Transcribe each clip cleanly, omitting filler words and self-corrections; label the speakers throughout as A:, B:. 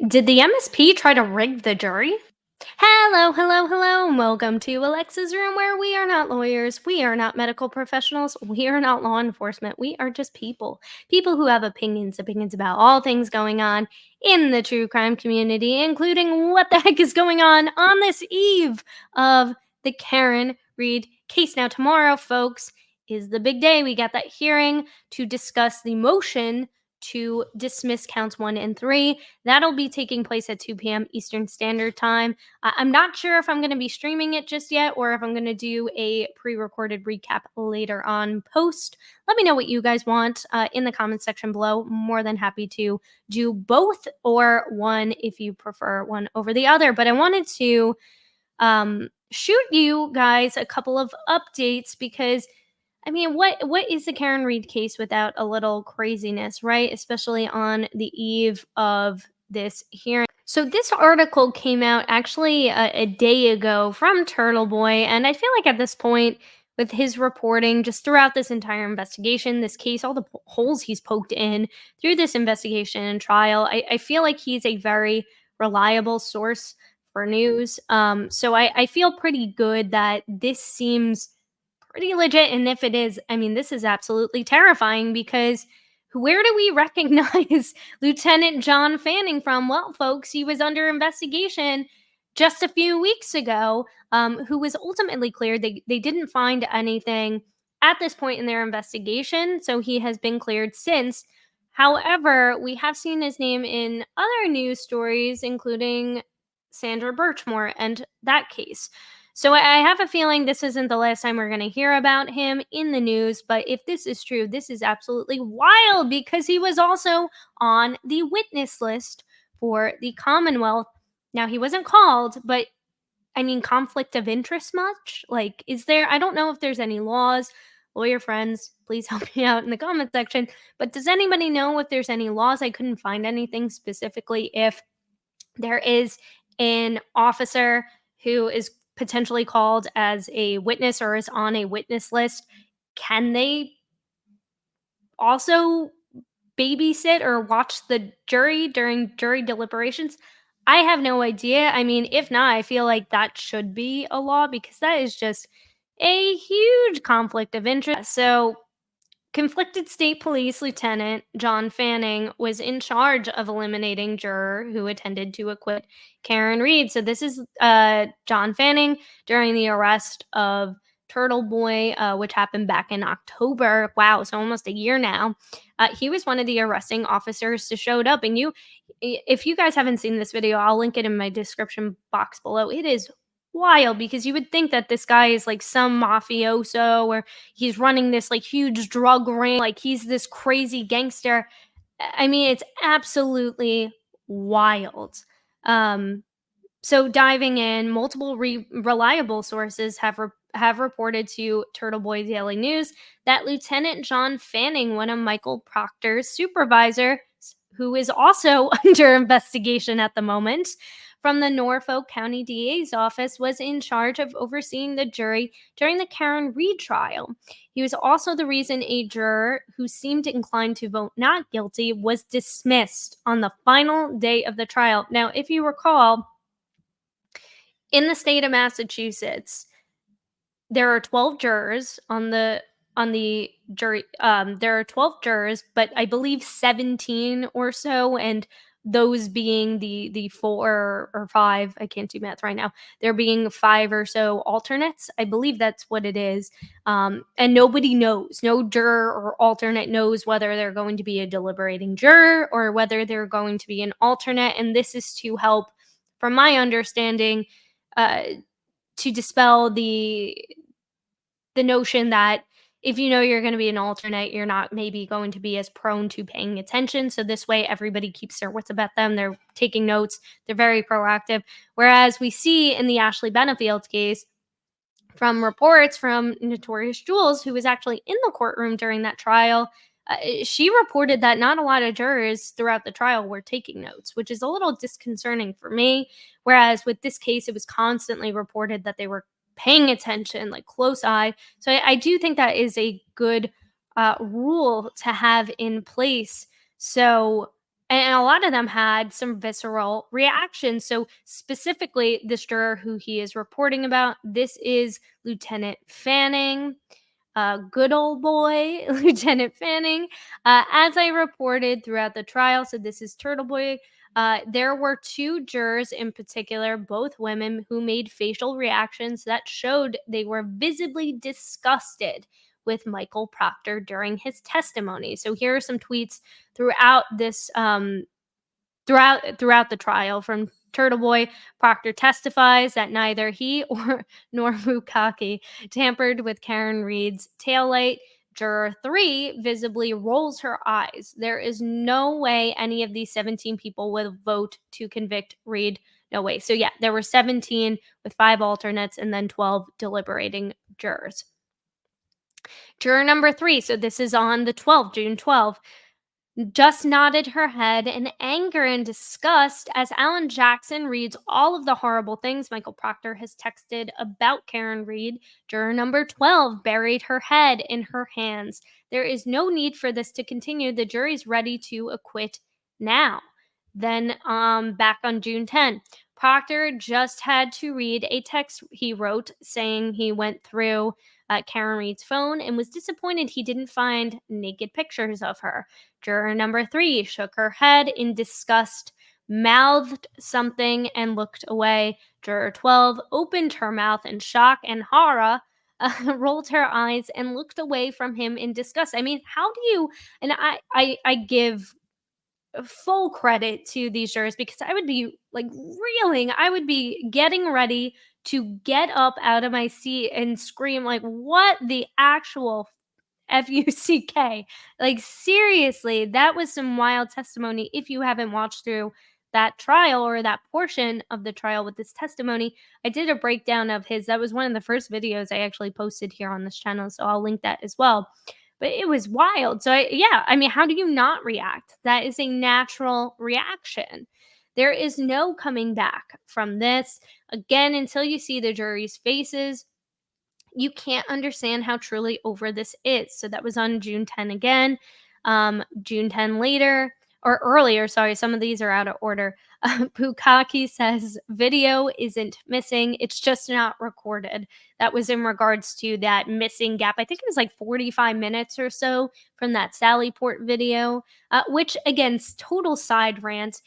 A: Did the MSP try to rig the jury? Hello, hello, hello, and welcome to Alexa's Room, where we are not lawyers, we are not medical professionals, we are not law enforcement, we are just people. People who have opinions about all things going on in the true crime community, including what the heck is going on this eve of the Karen Reed case. Now, tomorrow, folks, is the big day. We got that hearing to discuss the motion to dismiss counts 1 and 3. That'll be taking place at 2 p.m. Eastern Standard Time. I'm not sure if I'm going to be streaming it just yet or if I'm going to do a pre recorded recap later on post. Let me know what you guys want in the comments section below. More than happy to do both or one if you prefer one over the other. But I wanted to shoot you guys a couple of updates because I mean, what is the Karen Reed case without a little craziness, right? Especially on the eve of this hearing. So this article came out actually a day ago from Turtle Boy, and I feel like at this point, with his reporting just throughout this entire investigation, this case, all the holes he's poked in through this investigation and trial, I feel like he's a very reliable source for news. So I feel pretty good that this seems pretty legit. And if it is, I mean, this is absolutely terrifying because where do we recognize Lieutenant John Fanning from? Well, folks, he was under investigation just a few weeks ago, who was ultimately cleared. They didn't find anything at this point in their investigation, so he has been cleared since. However, we have seen his name in other news stories, including Sandra Birchmore and that case. So I have a feeling this isn't the last time we're going to hear about him in the news. But if this is true, this is absolutely wild because he was also on the witness list for the Commonwealth. Now, he wasn't called, but I mean, conflict of interest much? Like, is there? I don't know if there's any laws. Lawyer friends, please help me out in the comment section. But does anybody know if there's any laws? I couldn't find anything specifically if there is an officer who is potentially called as a witness or is on a witness list, can they also babysit or watch the jury during jury deliberations? I have no idea. I mean, if not, I feel like that should be a law because that is just a huge conflict of interest. So, conflicted state police lieutenant John Fanning was in charge of eliminating juror who attended to acquit Karen Reed. So this is John Fanning during the arrest of Turtle Boy, which happened back in October. Wow, so almost a year now. He was one of the arresting officers who showed up. And if you guys haven't seen this video, I'll link it in my description box below. It is wild because you would think that this guy is like some mafioso or he's running this like huge drug ring, like he's this crazy gangster. I mean, it's absolutely wild. Um, so diving in, multiple reliable sources have reported to Turtle Boy Daily News that Lieutenant John Fanning, one of Michael Proctor's supervisors, who is also under investigation at the moment from the Norfolk County DA's office, was in charge of overseeing the jury during the Karen Reed trial. He was also the reason a juror who seemed inclined to vote not guilty was dismissed on the final day of the trial. Now, if you recall, in the state of Massachusetts, there are 12 jurors on the jury. There are 12 jurors, but I believe 17 or so, and those being the 4 or 5. I can't do math right now. There being 5 or so alternates. I believe that's what it is. And nobody knows. No juror or alternate knows whether they're going to be a deliberating juror or whether they're going to be an alternate. And this is to help, from my understanding, uh, to dispel the notion that if you know you're going to be an alternate, you're not maybe going to be as prone to paying attention. So this way, everybody keeps their wits about them. They're taking notes. They're very proactive. Whereas we see in the Ashley Benefield case, from reports from Notorious Jules, who was actually in the courtroom during that trial, she reported that not a lot of jurors throughout the trial were taking notes, which is a little disconcerting for me. Whereas with this case, it was constantly reported that they were paying attention, like close eye. So I do think that is a good rule to have in place. So and a lot of them had some visceral reactions. So, specifically, this juror who he is reporting about, this is Lieutenant Fanning, good old boy, Lieutenant Fanning. As I reported throughout the trial, so this is Turtle Boy. There were two jurors in particular, both women, who made facial reactions that showed they were visibly disgusted with Michael Proctor during his testimony. So here are some tweets throughout this throughout the trial from Turtle Boy. Proctor testifies that neither he or nor Bukaki tampered with Karen Reed's taillight. Juror 3 visibly rolls her eyes. There is no way any of these 17 people would vote to convict Reed. No way. So, yeah, there were 17 with 5 alternates and then 12 deliberating jurors. Juror number 3. So, this is on the 12th, June 12th, just nodded her head in anger and disgust as Alan Jackson reads all of the horrible things Michael Proctor has texted about Karen Reed. Juror number 12 buried her head in her hands. There is no need for this to continue. The jury's ready to acquit now. Then, back on June 10th, Proctor just had to read a text he wrote saying he went through Karen Reed's phone and was disappointed he didn't find naked pictures of her. Juror number 3 shook her head in disgust, mouthed something, and looked away. Juror 12 opened her mouth in shock and horror, rolled her eyes, and looked away from him in disgust. I mean, how do you? And I give full credit to these jurors because I would be like reeling. I would be getting ready to get up out of my seat and scream like, "What the actual FUCK?" Like, seriously, that was some wild testimony. If you haven't watched through that trial or that portion of the trial with this testimony, I did a breakdown of his. That was one of the first videos I actually posted here on this channel, so I'll link that as well. But it was wild. So, yeah, I mean, how do you not react? That is a natural reaction. There is no coming back from this. Again, until you see the jury's faces, you can't understand how truly over this is. So that was on June 10 again. June 10 later, or earlier, sorry, some of these are out of order. Bukaki says video isn't missing, it's just not recorded. That was in regards to that missing gap. I think it was like 45 minutes or so from that Sally Port video, which again, total side rant,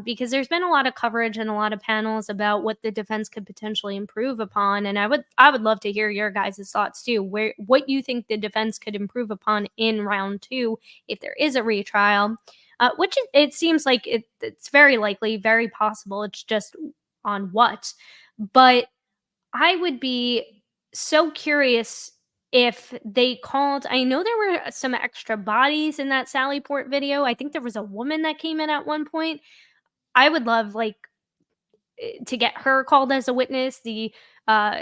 A: because there's been a lot of coverage and a lot of panels about what the defense could potentially improve upon, and I would love to hear your guys' thoughts too. Where what you think the defense could improve upon in round two if there is a retrial, which it seems like it's very likely, very possible. It's just on what, but I would be so curious if they called. I know there were some extra bodies in that Sally Port video. I think there was a woman that came in at one point. I would love, like, to get her called as a witness. The uh,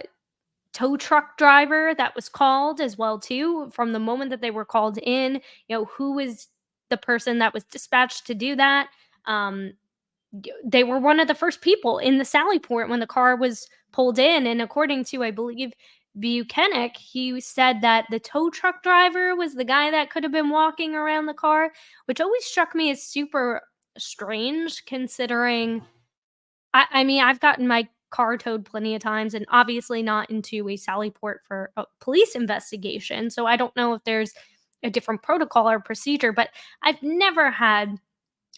A: tow truck driver that was called as well too, from the moment that they were called in. Who was the person that was dispatched to do that? Um, they were one of the first people in the Sally Port when the car was pulled in. And according to, I believe, Buchanan, he said that the tow truck driver was the guy that could have been walking around the car, which always struck me as super strange considering I mean, I've gotten my car towed plenty of times and obviously not into a Sally Port for a police investigation. So I don't know if there's a different protocol or procedure, but I've never had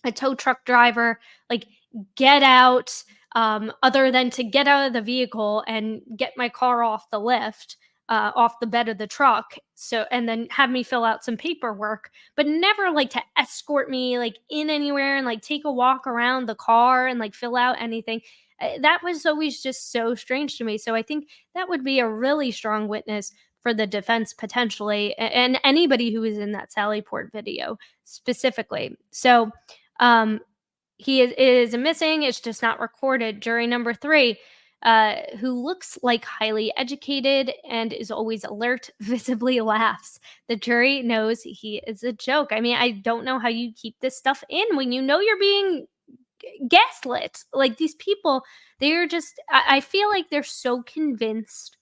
A: a tow truck driver like get out, other than to get out of the vehicle and get my car off the lift, off the bed of the truck, so and then have me fill out some paperwork, but never like to escort me like in anywhere and like take a walk around the car and like fill out anything. That was always just so strange to me. So I think that would be a really strong witness for the defense potentially, and anybody who was in that Sally Port video specifically. So um, he is missing. It's just not recorded. Jury number 3, who looks like highly educated and is always alert, visibly laughs. The jury knows he is a joke. I mean, I don't know how you keep this stuff in when you know you're being gaslit. Like, these people, they're just, I feel like they're so convinced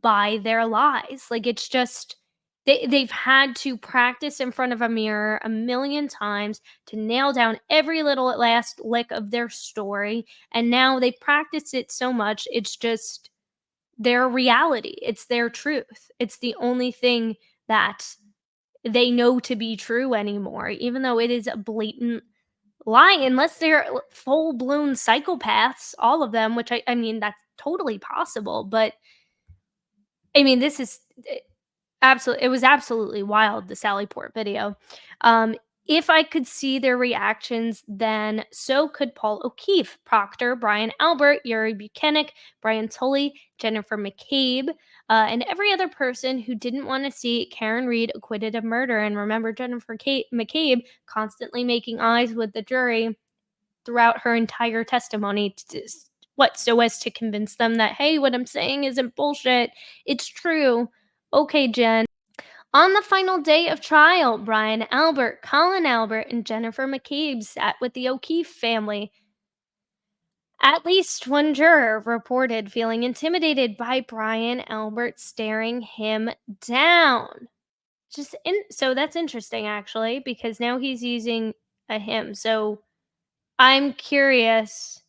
A: by their lies. Like, it's just, they've had to practice in front of a mirror a million times to nail down every little last lick of their story, and now they practice it so much, it's just their reality, it's their truth. It's the only thing that they know to be true anymore, even though it is a blatant lie, unless they're full-blown psychopaths, all of them, which I mean, that's totally possible, but, I mean, this is absolutely, it was absolutely wild, the Sally Port video. Um, if I could see their reactions, then so could Paul O'Keefe, Proctor, Brian Albert, Yuri Buchanan, Brian Tully, Jennifer McCabe, and every other person who didn't want to see Karen Reed acquitted of murder. And remember, Jennifer McCabe constantly making eyes with the jury throughout her entire testimony, what, so as to convince them that, hey, what I'm saying isn't bullshit, it's true. Okay, Jen. On the final day of trial, Brian Albert, Colin Albert, and Jennifer McCabe sat with the O'Keefe family. At least one juror reported feeling intimidated by Brian Albert staring him down. So that's interesting, actually, because now he's using a him. So I'm curious.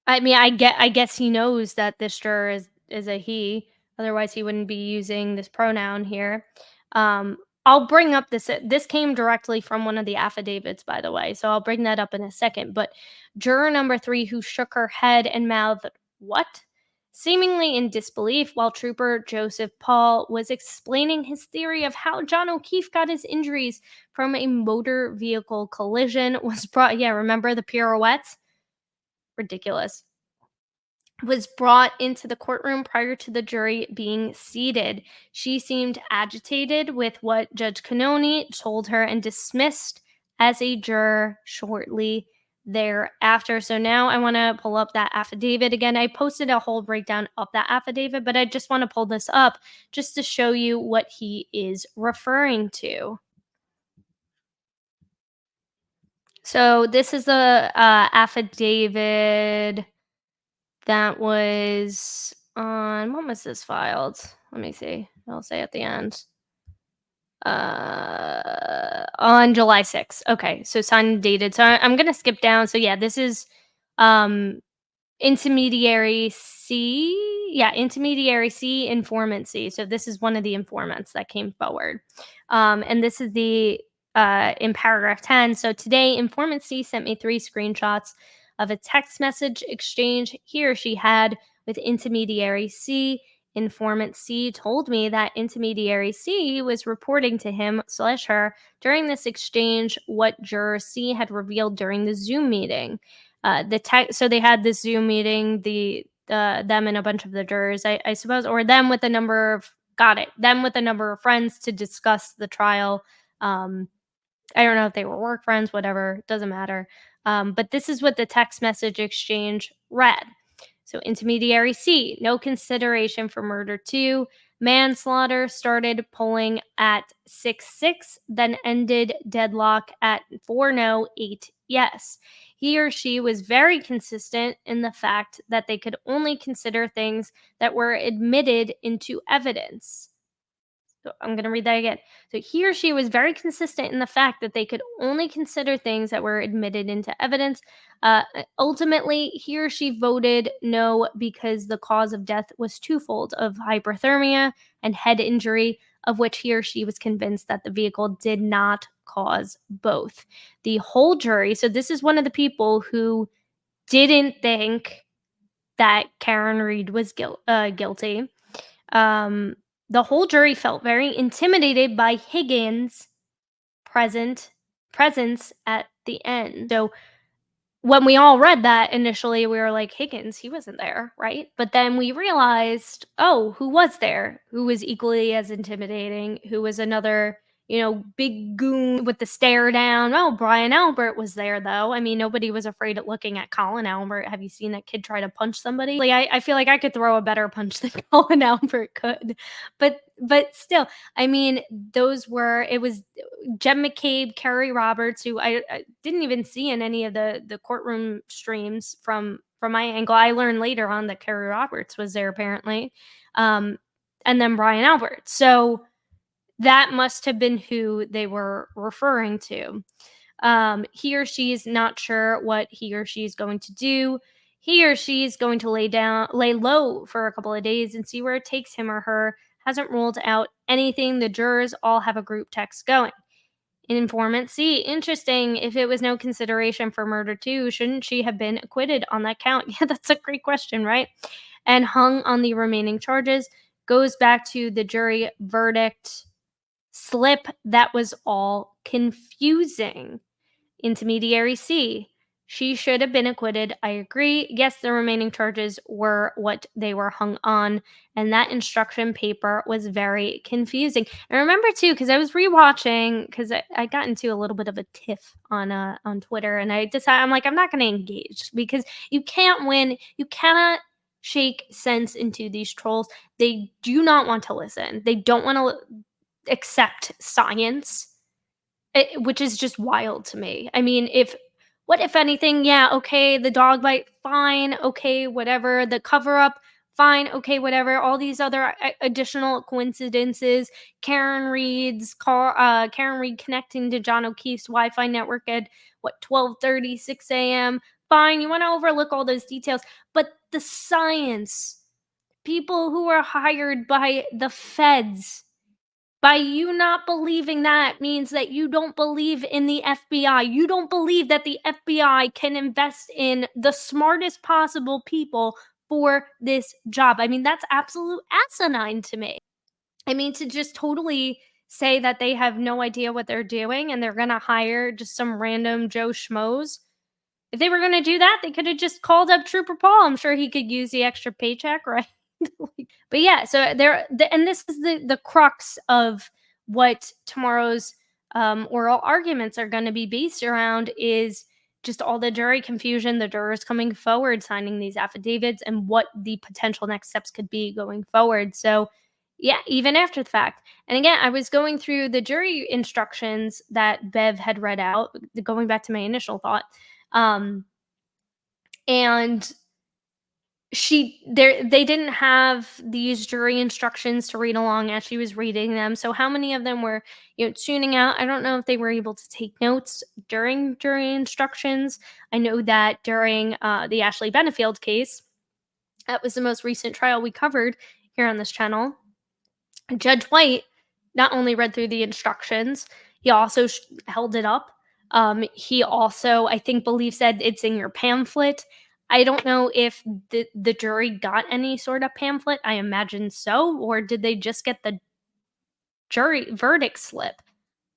A: I mean, I guess he knows that this juror is a he, otherwise he wouldn't be using this pronoun here. Um, I'll bring up this came directly from one of the affidavits, by the way, so I'll bring that up in a second, but juror number 3 who shook her head and mouthed, "What?" seemingly in disbelief while Trooper Joseph Paul was explaining his theory of how John O'Keefe got his injuries from a motor vehicle collision was brought, yeah, remember the pirouettes? Ridiculous, was brought into the courtroom prior to the jury being seated. She seemed agitated with what Judge Canoni told her and dismissed as a juror shortly thereafter. So now I want to pull up that affidavit again. I posted a whole breakdown of that affidavit, but I just want to pull this up just to show you what he is referring to. So this is the affidavit that was on, when was this filed? Let me see. I'll say at the end. On July 6th. Okay, so signed and dated. So I'm gonna skip down. So yeah, this is um intermediary C. Yeah, intermediary C, informant C. So this is one of the informants that came forward. And this is the in paragraph 10. So today, informant C sent me 3 screenshots of a text message exchange he or she had with intermediary C. Informant C told me that intermediary C was reporting to him slash her during this exchange what juror C had revealed during the Zoom meeting. So they had this Zoom meeting, them and a bunch of the jurors, I suppose, or them with a number of, got it, them with a number of friends to discuss the trial. Um, I don't know if they were work friends, whatever, doesn't matter. But this is what the text message exchange read. So intermediary C, no consideration for murder 2. Manslaughter started polling at 6-6, then ended deadlock at 4 no, 8 yes. He or she was very consistent in the fact that they could only consider things that were admitted into evidence. So I'm going to read that again. So he or she was very consistent in the fact that they could only consider things that were admitted into evidence. Ultimately, he or she voted no because the cause of death was twofold of hyperthermia and head injury, of which he or she was convinced that the vehicle did not cause both. The whole jury, so this is one of the people who didn't think that Karen Reed was guilty. Um, the whole jury felt very intimidated by Higgins' present presence at the end. So when we all read that initially, we were like, Higgins, he wasn't there, right? But then we realized, oh, who was there? Who was equally as intimidating? Who was another, big goon with the stare down? Oh, Brian Albert was there, though. I mean, nobody was afraid of looking at Colin Albert. Have you seen that kid try to punch somebody? Like, I feel like I could throw a better punch than Colin Albert could. But still, I mean, it was Jem McCabe, Kerry Roberts, who I didn't even see in any of the courtroom streams from my angle. I learned later on that Kerry Roberts was there apparently. Um, and then Brian Albert. So that must have been who they were referring to. He or she is not sure what he or she is going to do. He or she is going to lay low for a couple of days and see where it takes him or her. Hasn't ruled out anything. The jurors all have a group text going. Informant C, interesting. If it was no consideration for murder too, shouldn't she have been acquitted on that count? Yeah, that's a great question, right? And hung on the remaining charges. Goes back to the jury verdict slip that was all confusing. Intermediary C, she should have been acquitted. I agree. Yes, the remaining charges were what they were hung on, and that instruction paper was very confusing. And remember too, because I was rewatching, because I got into a little bit of a tiff on Twitter, and I decided I'm like I'm not going to engage because you can't win. You cannot shake sense into these trolls. They do not want to listen. They don't want to accept science, which is just wild to me. I mean, if anything, yeah, okay, the dog bite, fine, okay, whatever. The cover up, fine, okay, whatever. All these other additional coincidences. Karen Reed connecting to John O'Keefe's Wi-Fi network at what 12:30, 6 a.m. Fine, you want to overlook all those details, but the science, people who are hired by the feds, by you not believing that means that you don't believe in the FBI. You don't believe that the FBI can invest in the smartest possible people for this job. I mean, that's absolute asinine to me. I mean, to just totally say that they have no idea what they're doing and they're going to hire just some random Joe Schmoes. If they were going to do that, they could have just called up Trooper Paul. I'm sure he could use the extra paycheck, right? But yeah, so and this is the crux of what tomorrow's oral arguments are going to be based around, is just all the jury confusion, the jurors coming forward, signing these affidavits, and what the potential next steps could be going forward. So yeah, even after the fact. And again, I was going through the jury instructions that Bev had read out, going back to my initial thought. And they didn't have these jury instructions to read along as she was reading them. So how many of them were, tuning out? I don't know if they were able to take notes during jury instructions. I know that during the Ashley Benefield case, that was the most recent trial we covered here on this channel. Judge White not only read through the instructions, he also held it up. He also, I think, said it's in your pamphlet. I don't know if the jury got any sort of pamphlet. I imagine so. Or did they just get the jury verdict slip?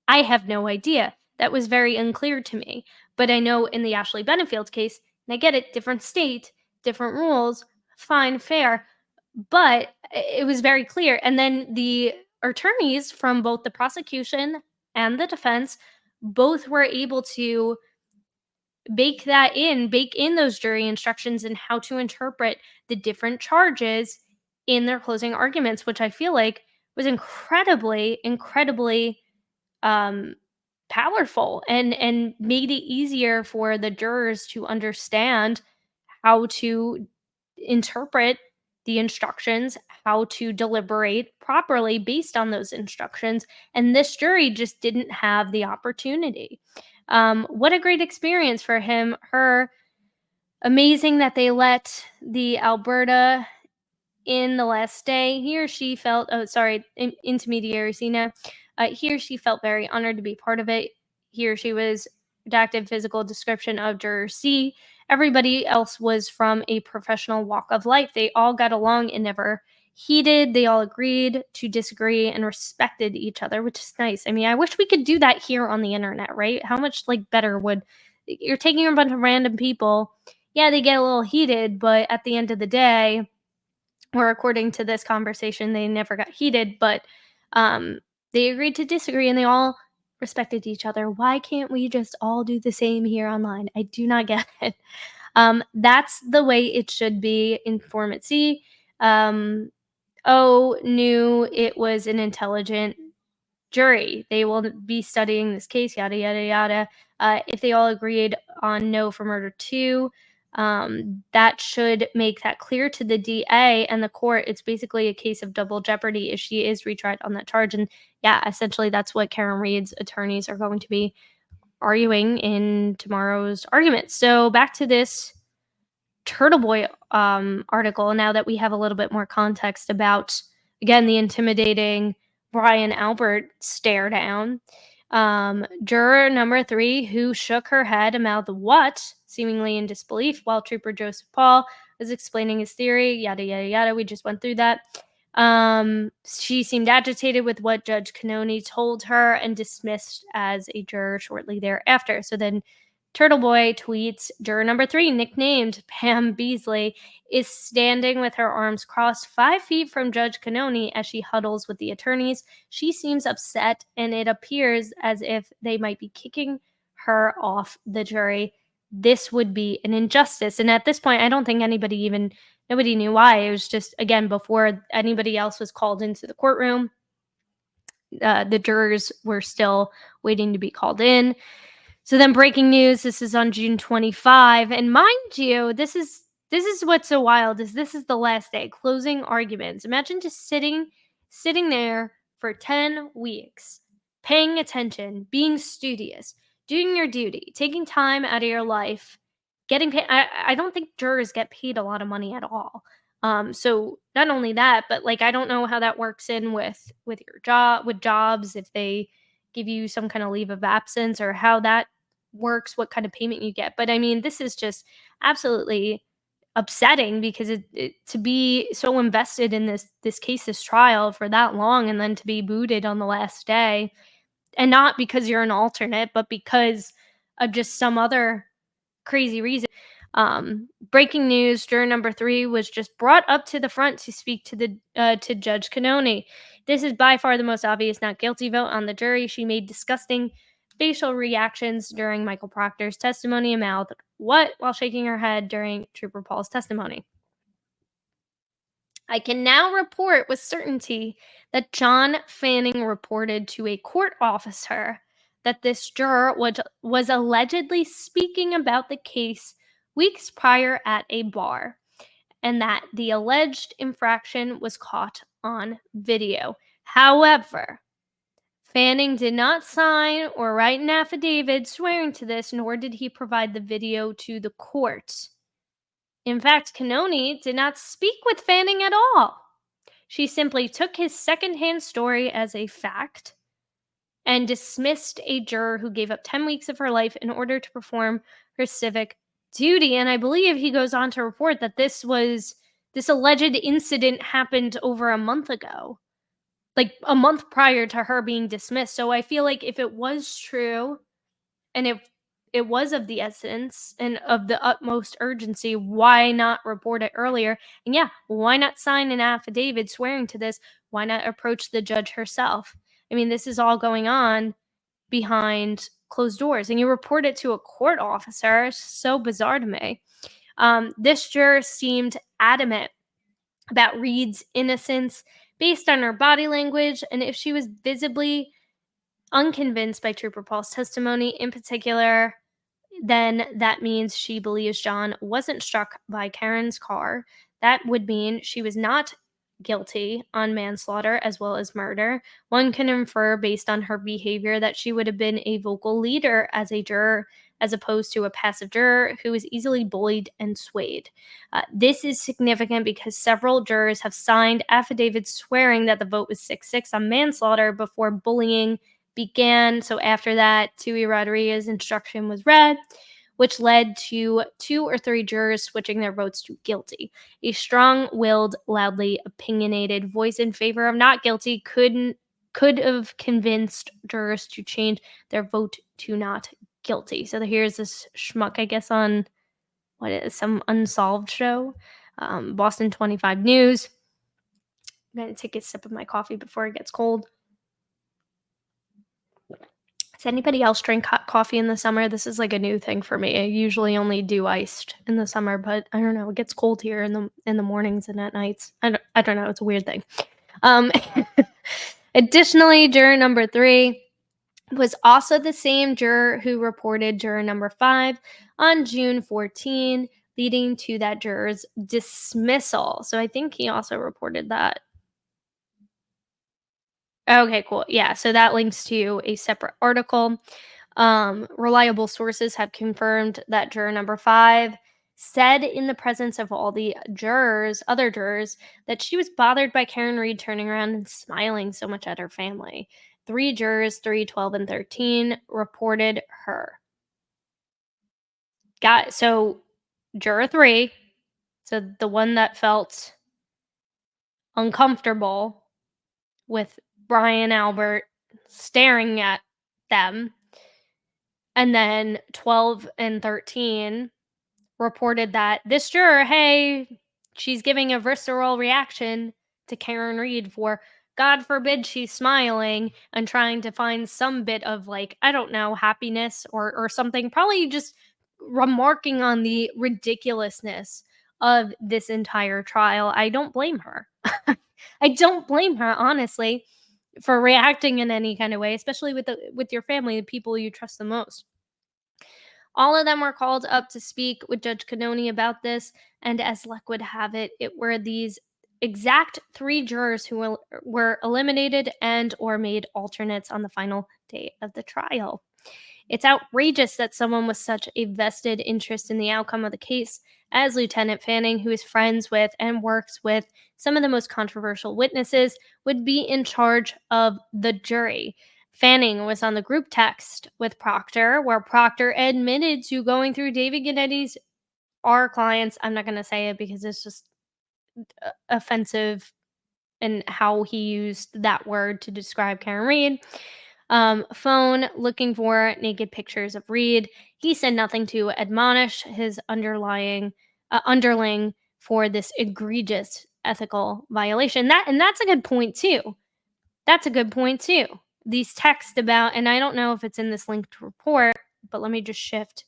A: I have no idea. That was very unclear to me. But I know in the Ashley Benefield case, and I get it, different state, different rules, fine, fair. But it was very clear. And then the attorneys from both the prosecution and the defense both were able to bake in those jury instructions and how to interpret the different charges in their closing arguments, which I feel like was incredibly, incredibly um, powerful, and made it easier for the jurors to understand how to interpret the instructions, how to deliberate properly based on those instructions. And this jury just didn't have the opportunity. What a great experience for him, her. Amazing that they let the Alberta in the last day. He or she felt, intermediary Cena. He or she felt very honored to be part of it. He or she was redacted physical description of juror C. Everybody else was from a professional walk of life. They all got along and never heated. They all agreed to disagree and respected each other, which is nice. I mean, I wish we could do that here on the internet, right? How much better would, you're taking a bunch of random people. Yeah, they get a little heated, but at the end of the day, or according to this conversation, they never got heated, but they agreed to disagree and they all respected each other. Why can't we just all do the same here online? I do not get it. That's the way it should be. Informant C. Knew it was an intelligent jury. They will be studying this case, yada, yada, yada. If they all agreed on no for murder two, That should make that clear to the DA and the court. It's basically a case of double jeopardy if she is retried on that charge. And yeah, essentially that's what Karen Reed's attorneys are going to be arguing in tomorrow's argument. So back to this Turtle Boy article, now that we have a little bit more context about, again, the intimidating Brian Albert stare down. Juror number 3, who shook her head and mouthed what, seemingly in disbelief, while Trooper Joseph Paul was explaining his theory, yada, yada, yada. We just went through that. She seemed agitated with what Judge Cannoni told her and dismissed as a juror shortly thereafter. So then Turtle Boy tweets, juror number 3, nicknamed Pam Beasley, is standing with her arms crossed 5 feet from Judge Cannoni as she huddles with the attorneys. She seems upset, and it appears as if they might be kicking her off the jury. This would be an injustice. And at this point, I don't think nobody knew why. It was just, again, before anybody else was called into the courtroom. The jurors were still waiting to be called in. So then breaking news, this is on June 25. And mind you, this is what's so wild is this is the last day, closing arguments. Imagine just sitting there for 10 weeks, paying attention, being studious, doing your duty, taking time out of your life, getting paid. I don't think jurors get paid a lot of money at all. So not only that, but like I don't know how that works in with your job, with jobs, if they give you some kind of leave of absence or how that works, what kind of payment you get. But I mean, this is just absolutely upsetting because to be so invested in this case, this trial for that long, and then to be booted on the last day, and not because you're an alternate, but because of just some other crazy reason. Breaking news: juror number 3 was just brought up to the front to speak to Judge Cannoni. This is by far the most obvious not guilty vote on the jury. She made disgusting facial reactions during Michael Proctor's testimony and mouthed what while shaking her head during Trooper Paul's testimony. I can now report with certainty that John Fanning reported to a court officer that this juror was allegedly speaking about the case weeks prior at a bar, and that the alleged infraction was caught on video. However, Fanning did not sign or write an affidavit swearing to this, nor did he provide the video to the court. In fact, Cannoni did not speak with Fanning at all. She simply took his secondhand story as a fact and dismissed a juror who gave up 10 weeks of her life in order to perform her civic duty. And I believe he goes on to report that this alleged incident happened over a month ago, like a month prior to her being dismissed. So I feel like if it was true and if it was of the essence and of the utmost urgency, why not report it earlier? And yeah, why not sign an affidavit swearing to this? Why not approach the judge herself? I mean, this is all going on behind closed doors, and you report it to a court officer. It's so bizarre to me. This juror seemed adamant about Reed's innocence based on her body language, and if she was visibly unconvinced by Trooper Paul's testimony in particular, then that means she believes John wasn't struck by Karen's car. That would mean she was not guilty on manslaughter as well as murder. One can infer based on her behavior that she would have been a vocal leader as a juror, as opposed to a passive juror who was easily bullied and swayed. This is significant because several jurors have signed affidavits swearing that the vote was 6-6 on manslaughter before bullying began. So after that, Tui Rodriguez's instruction was read, which led to 2 or 3 jurors switching their votes to guilty. A strong-willed, loudly opinionated voice in favor of not guilty could have convinced jurors to change their vote to not guilty. So here's this schmuck, I guess, on what is some unsolved show, Boston 25 News. I'm going to take a sip of my coffee before it gets cold. Does anybody else drink hot coffee in the summer? This is like a new thing for me. I usually only do iced in the summer, but I don't know. It gets cold here in the mornings and at nights. I don't know. It's a weird thing. Additionally, juror number 3 was also the same juror who reported juror number 5 on June 14. leading to that juror's dismissal. So I think he also reported that. Okay, cool. Yeah, so that links to a separate article. Reliable sources have confirmed that juror number 5 said in the presence of all the other jurors, that she was bothered by Karen Reed turning around and smiling so much at her family. 3 jurors, 3, 12, and 13, reported her. So juror 3, so the one that felt uncomfortable with Brian Albert staring at them, and then 12 and 13 reported that this juror, hey, she's giving a visceral reaction to Karen Reed for, God forbid, she's smiling and trying to find some bit of, like, I don't know, happiness or something, probably just remarking on the ridiculousness of this entire trial. I don't blame her. I don't blame her, honestly, for reacting in any kind of way, especially with your family, the people you trust the most. All of them were called up to speak with Judge Canoni about this, and as luck would have it, it were these exact 3 jurors who were eliminated and or made alternates on the final day of the trial. It's outrageous that someone with such a vested interest in the outcome of the case as Lieutenant Fanning, who is friends with and works with some of the most controversial witnesses, would be in charge of the jury. Fanning was on the group text with Proctor, where Proctor admitted to going through David Gennetti's, our clients, I'm not going to say it because it's just offensive, and how he used that word to describe Karen Reed. Phone looking for naked pictures of Reed. He said nothing to admonish his underling for this egregious ethical violation. That's a good point too. That's a good point too. These texts about, and I don't know if it's in this linked report, but let me just shift.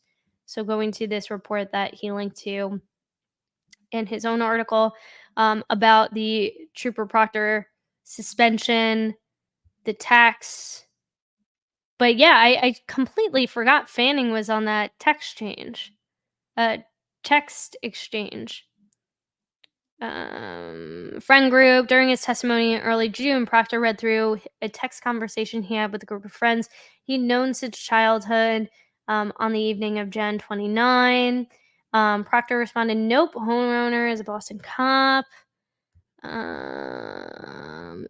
A: So going to this report that he linked to in his own article, about the Trooper Proctor suspension, the texts. But yeah, I completely forgot Fanning was on that uh, text exchange. Friend group. During his testimony in early June, Proctor read through a text conversation he had with a group of friends he'd known since childhood, on the evening of Jan 29. Proctor responded, nope, homeowner is a Boston cop.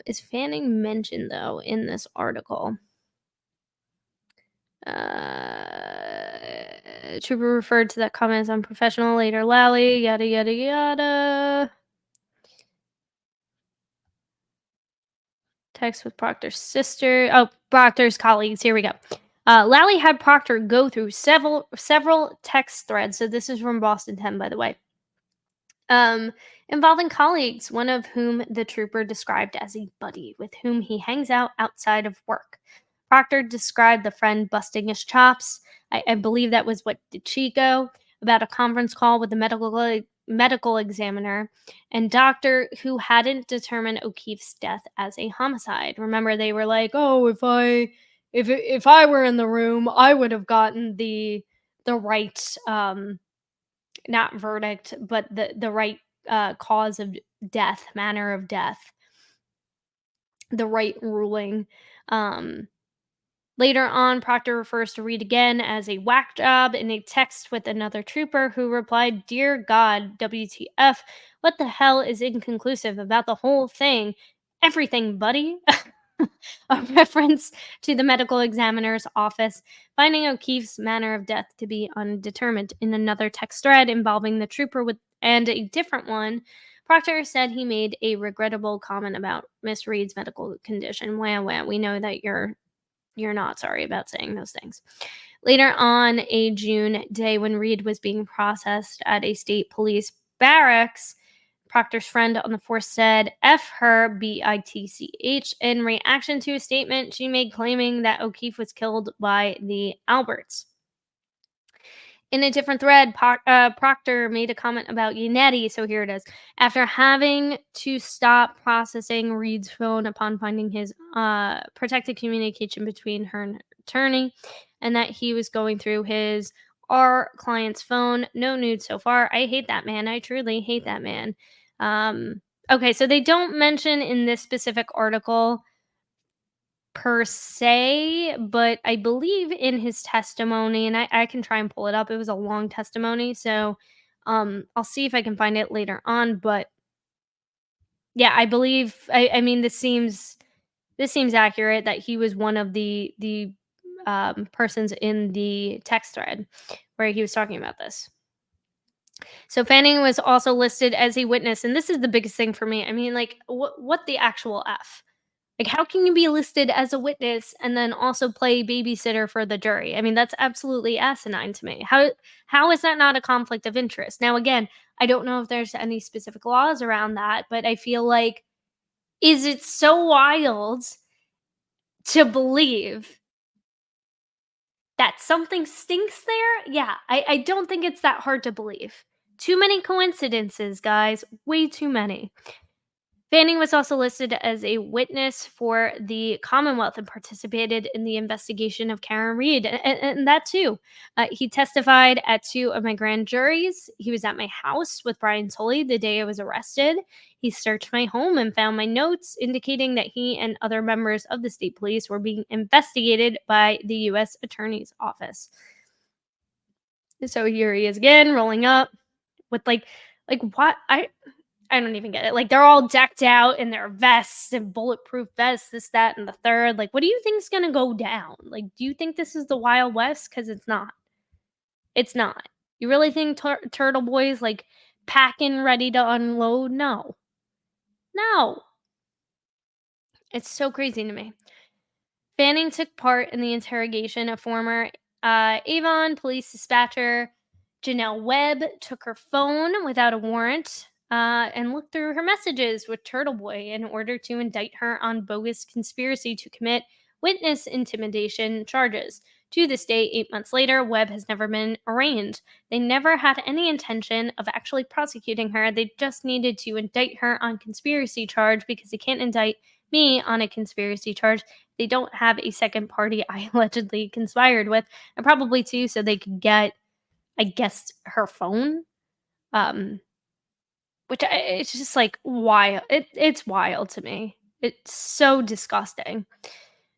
A: Is Fanning mentioned, though, in this article? Trooper referred to that comment as unprofessional later. Lally, yada, yada, yada. Text with Proctor's sister. Oh, Proctor's colleagues. Here we go. Lally had Proctor go through several text threads. So this is from Boston 10, by the way. Involving colleagues, one of whom the trooper described as a buddy with whom he hangs out outside of work. Proctor described the friend busting his chops. I believe that was what did Chico, about a conference call with the medical examiner and doctor who hadn't determined O'Keefe's death as a homicide. Remember, they were like, "Oh, if I were in the room, I would have gotten the right not verdict, but the right cause of death, manner of death, the right ruling." Um, Later on, Proctor refers to Reed again as a whack job in a text with another trooper who replied, "Dear God, WTF, what the hell is inconclusive about the whole thing? Everything, buddy." A reference to the medical examiner's office, finding O'Keefe's manner of death to be undetermined. In another text thread involving the trooper and a different one, Proctor said he made a regrettable comment about Miss Reed's medical condition. Well, we know that you're not sorry about saying those things. Later on a June day when Reed was being processed at a state police barracks, Proctor's friend on the force said, F her, BITCH, in reaction to a statement she made claiming that O'Keefe was killed by the Alberts. In a different thread, Proctor made a comment about Yannetti, so here it is. After having to stop processing Reed's phone upon finding his protected communication between her and her attorney, and that he was going through his our client's phone. No nude so far. I hate that man. I truly hate that man. Um, okay, so they don't mention in this specific article per se, but I believe in his testimony, and I can try and pull it up. It was a long testimony, so I'll see if I can find it later on. But yeah, I believe I mean this seems accurate that he was one of the persons in the text thread where he was talking about this. So Fanning was also listed as a witness, and this is the biggest thing for me. I mean, like, what the actual f? Like, how can you be listed as a witness and then also play babysitter for the jury? I mean, that's absolutely asinine to me. How is that not a conflict of interest? Now, again, I don't know if there's any specific laws around that, but I feel like, is it so wild to believe that something stinks there? Yeah, I don't think it's that hard to believe. Too many coincidences, guys. Way too many. Fanning was also listed as a witness for the Commonwealth and participated in the investigation of Karen Reed, and that too. He testified at two of my grand juries. He was at my house with Brian Tully the day I was arrested. He searched my home and found my notes indicating that he and other members of the state police were being investigated by the U.S. Attorney's Office. So here he is again, rolling up with like what I don't even get it. Like, they're all decked out in their vests and bulletproof vests, this, that, and the third. Like, what do you think's gonna go down? Like, do you think this is the Wild West? Because it's not. It's not. You really think Turtle Boy's like packing, ready to unload? No, no. It's so crazy to me. Fanning took part in the interrogation of former Avon police dispatcher Janelle Webb. Took her phone without a warrant and looked through her messages with Turtle Boy in order to indict her on bogus conspiracy to commit witness intimidation charges. To this day, 8 months later, Webb has never been arraigned. They never had any intention of actually prosecuting her. They just needed to indict her on conspiracy charge because they can't indict me on a conspiracy charge. They don't have a second party I allegedly conspired with, and probably too, so they could get, I guess, her phone. Um, it's just like wild. It's wild to me. It's so disgusting.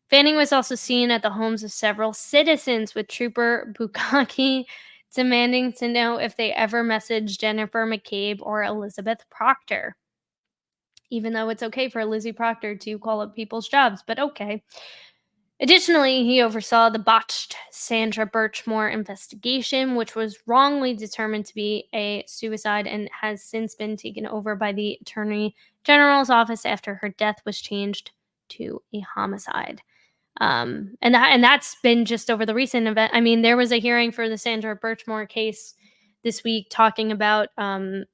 A: Fanning was also seen at the homes of several citizens with Trooper Bukaki demanding to know if they ever messaged Jennifer McCabe or Elizabeth Proctor. Even though it's okay for Lizzie Proctor to call up people's jobs, but okay. Additionally, he oversaw the botched Sandra Birchmore investigation, which was wrongly determined to be a suicide and has since been taken over by the Attorney General's office after her death was changed to a homicide. And that's been just over the recent event. I mean, there was a hearing for the Sandra Birchmore case this week talking about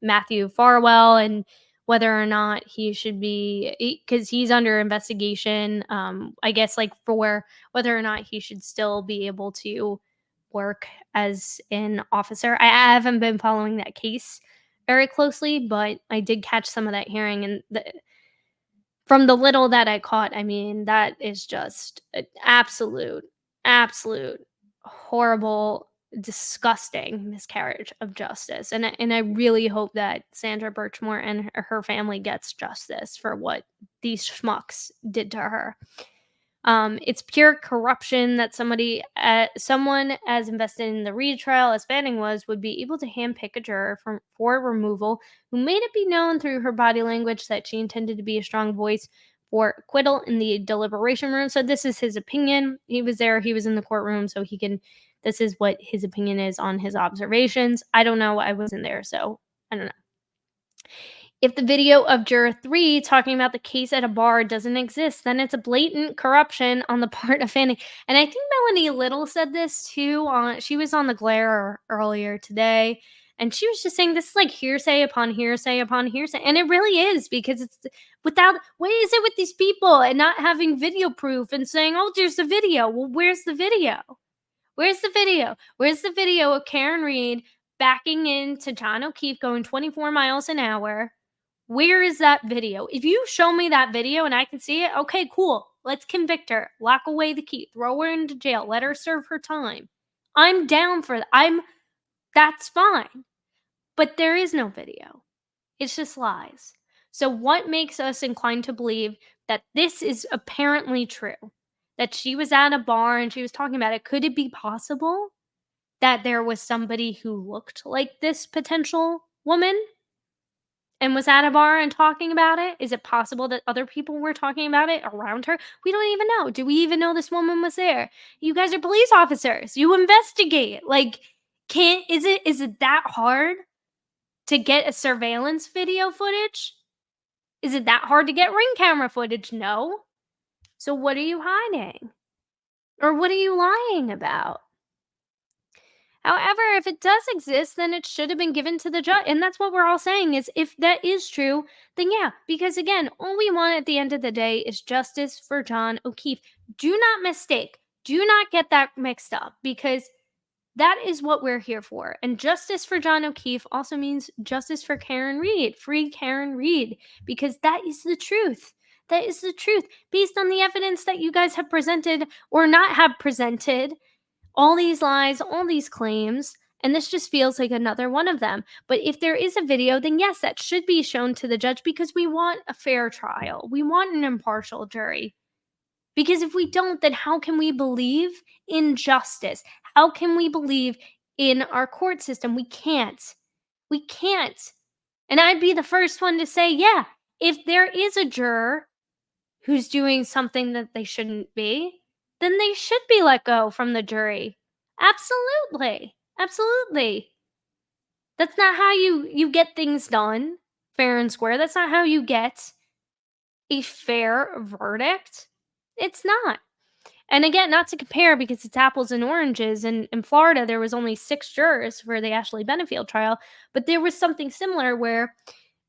A: Matthew Farwell and whether or not he should be, because he's under investigation. I guess, like, for whether or not he should still be able to work as an officer. I haven't been following that case very closely, but I did catch some of that hearing, and from the little that I caught, I mean, that is just an absolute horrible, disgusting miscarriage of justice. And I really hope that Sandra Birchmore and her family gets justice for what these schmucks did to her. It's pure corruption that someone as invested in the Reed trial as Fanning was would be able to handpick a juror for removal who made it be known through her body language that she intended to be a strong voice for acquittal in the deliberation room. So this is his opinion. He was there. He was in the courtroom, so he can. This is what his opinion is on his observations. I don't know. I wasn't there, so I don't know. If the video of Juror 3 talking about the case at a bar doesn't exist, then it's a blatant corruption on the part of Fanning. And I think Melanie Little said this too. She was on the Glare earlier today, and she was just saying this is like hearsay upon hearsay upon hearsay. And it really is, because it's without, what is it with these people and not having video proof and saying, oh, there's the video. Well, where's the video? Where's the video? Where's the video of Karen Reed backing into John O'Keefe going 24 miles an hour? Where is that video? If you show me that video and I can see it, okay, cool. Let's convict her. Lock away the key. Throw her into jail. Let her serve her time. I'm down for that. That's fine. But there is no video. It's just lies. So what makes us inclined to believe that this is apparently true? That she was at a bar and she was talking about it. Could it be possible that there was somebody who looked like this potential woman and was at a bar and talking about it? Is it possible that other people were talking about it around her? We don't even know. Do we even know this woman was there? You guys are police officers. You investigate. Like, can't is it that hard to get a surveillance video footage? Is it that hard to get ring camera footage? No. So what are you hiding? Or what are you lying about? However, if it does exist, then it should have been given to the judge. And that's what we're all saying is if that is true, then yeah, because again, all we want at the end of the day is justice for John O'Keefe. Do not mistake, do not get that mixed up because that is what we're here for. And justice for John O'Keefe also means justice for Karen Reed, free Karen Reed, because that is the truth. That is the truth based on the evidence that you guys have presented or not have presented all these lies, all these claims, and this just feels like another one of them. But if there is a video, then yes, that should be shown to the judge because we want a fair trial. We want an impartial jury. Because if we don't, then how can we believe in justice? How can we believe in our court system? We can't. We can't. And I'd be the first one to say, yeah, if there is a juror who's doing something that they shouldn't be, then they should be let go from the jury. Absolutely. Absolutely. That's not how you get things done fair and square. That's not how you get a fair verdict. It's not. And again, not to compare because it's apples and oranges. In Florida, there was only 6 jurors for the Ashley Benefield trial, but there was something similar where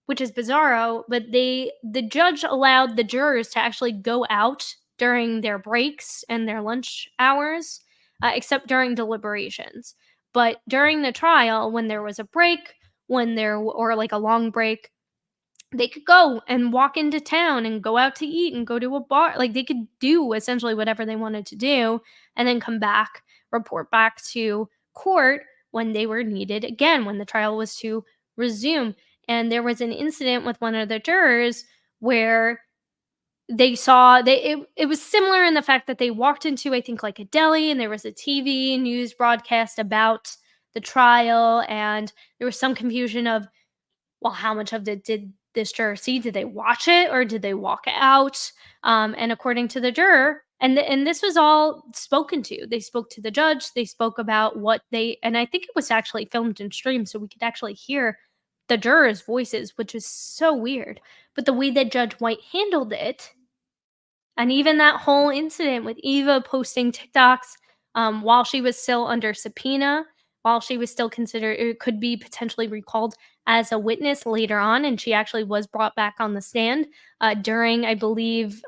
A: which is bizarro, but the judge allowed the jurors to actually go out during their breaks and their lunch hours, except during deliberations. But during the trial, when there was a break, or like a long break, they could go and walk into town and go out to eat and go to a bar. Like they could do essentially whatever they wanted to do and then come back, report back to court when they were needed again, when the trial was to resume. And there was an incident with one of the jurors where it was similar in the fact that they walked into I think like a deli and there was a TV news broadcast about the trial and there was some confusion of well, how much of it did this juror see? Did they watch it or did they walk out? And according to the juror, and this was all spoken to. They spoke to the judge. They spoke about what they, and I think it was actually filmed and streamed, so we could actually hear the jurors' voices, which is so weird. But the way that Judge White handled it, and even that whole incident with Eva posting TikToks while she was still under subpoena, while she was still considered, it could be potentially recalled as a witness later on, and she actually was brought back on the stand during, I believe,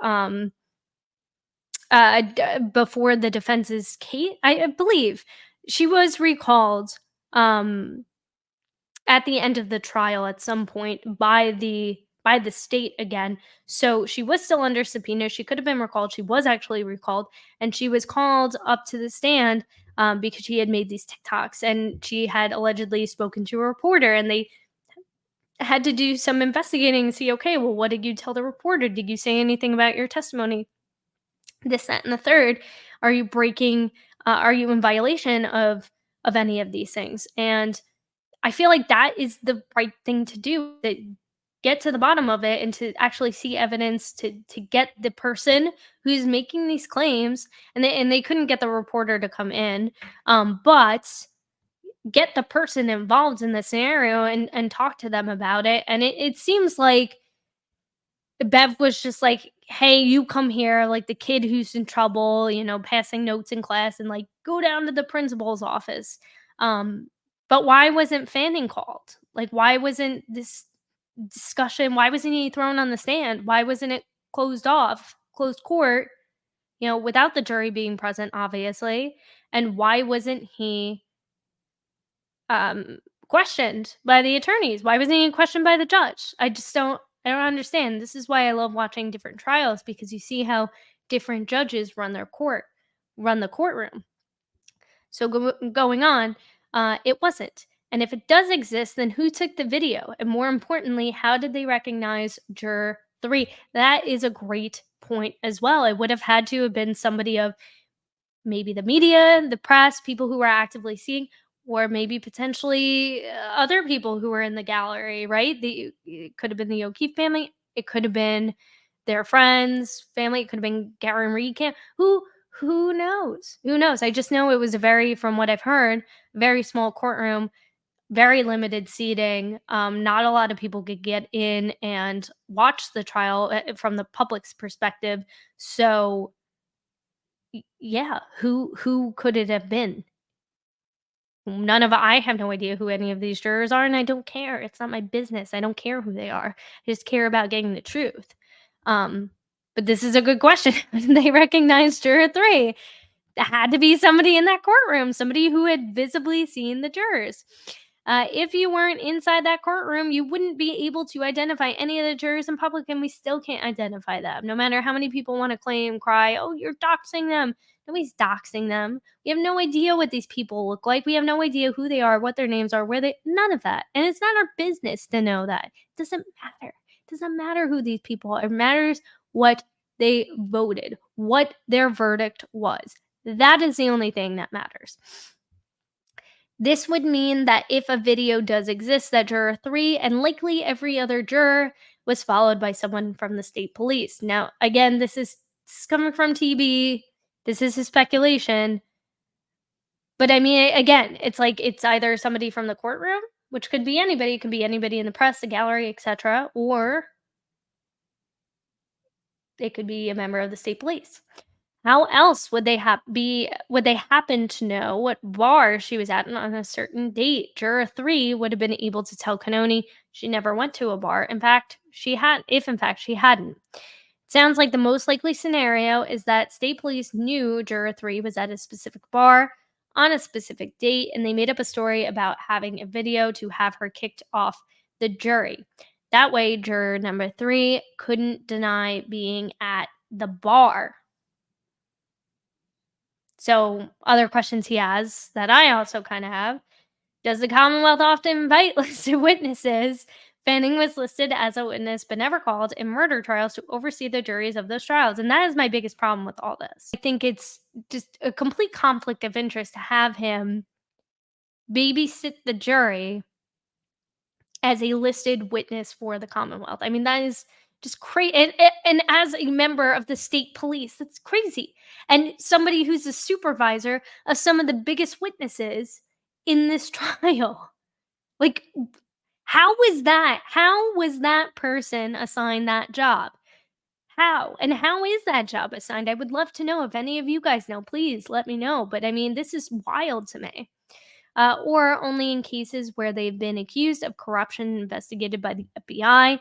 A: before the defense's case. I believe she was recalled um, at the end of the trial at some point by the state again. So she was still under subpoena. She could have been recalled. She was actually recalled, and she was called up to the stand because she had made these TikToks and she had allegedly spoken to a reporter, and they had to do some investigating and see, okay, well, what did you tell the reporter? Did you say anything about your testimony? This, that, and the third. Are you breaking? Are you in violation of any of these things? And I feel like that is the right thing to do, to get to the bottom of it and to actually see evidence to get the person who's making these claims, and they couldn't get the reporter to come in, but get the person involved in the scenario and talk to them about it. And it seems like Bev was just like, "Hey, you come here, like the kid who's in trouble, passing notes in class, and like go down to the principal's office." Um, but why wasn't Fanning called? Like, why wasn't this discussion? Why wasn't he thrown on the stand? Why wasn't it closed court? Without the jury being present, obviously. And why wasn't he um, questioned by the attorneys? Why wasn't he questioned by the judge? I don't understand. This is why I love watching different trials because you see how different judges run the courtroom. So going on, it wasn't. And if it does exist, then who took the video? And more importantly, how did they recognize juror three? That is a great point as well. It would have had to have been somebody of maybe the media, the press, people who were actively seeing, or maybe potentially other people who were in the gallery, right? It could have been the O'Keefe family. It could have been their friends, family. It could have been Gary and Reed camp. Who knows? Who knows? I just know it was a very, from what I've heard, very small courtroom, very limited seating. Not a lot of people could get in and watch the trial from the public's perspective. So yeah, who could it have been? None of I have no idea who any of these jurors are, and I don't care. It's not my business. I don't care who they are. I just care about getting the truth. Um, but this is a good question. They recognized juror 3. Had to be somebody in that courtroom, somebody who had visibly seen the jurors. If you weren't inside that courtroom, you wouldn't be able to identify any of the jurors in public, and we still can't identify them. No matter how many people want to claim, cry, oh, you're doxing them. Nobody's doxing them. We have no idea what these people look like. We have no idea who they are, what their names are, where they, none of that. And it's not our business to know that. It doesn't matter. It doesn't matter who these people are. It matters what they voted, what their verdict was. That is the only thing that matters. This would mean that if a video does exist, that juror 3 and likely every other juror was followed by someone from the state police. Now, again, this is coming from TB. This is his speculation. But I mean, again, it's like it's either somebody from the courtroom, which could be anybody in the press, the gallery, etc., or it could be a member of the state police. How else would they happen to know what bar she was at on a certain date? Juror 3 would have been able to tell Canoni she never went to a bar. In fact, she had if in fact she hadn't. Sounds like the most likely scenario is that state police knew juror 3 was at a specific bar on a specific date, and they made up a story about having a video to have her kicked off the jury. That way, juror number 3 couldn't deny being at the bar. So, other questions he has that I also kind of have. Does the Commonwealth often invite listed witnesses? Fanning was listed as a witness but never called in murder trials to oversee the juries of those trials. And that is my biggest problem with all this. I think it's just a complete conflict of interest to have him babysit the jury as a listed witness for the Commonwealth. I mean, that is just crazy. And as a member of the state police, that's crazy. And somebody who's a supervisor of some of the biggest witnesses in this trial. Like, how was that? How was that person assigned that job? How? And how is that job assigned? I would love to know. If any of you guys know, please let me know. But I mean, this is wild to me. Or only in cases where they've been accused of corruption investigated by the FBI.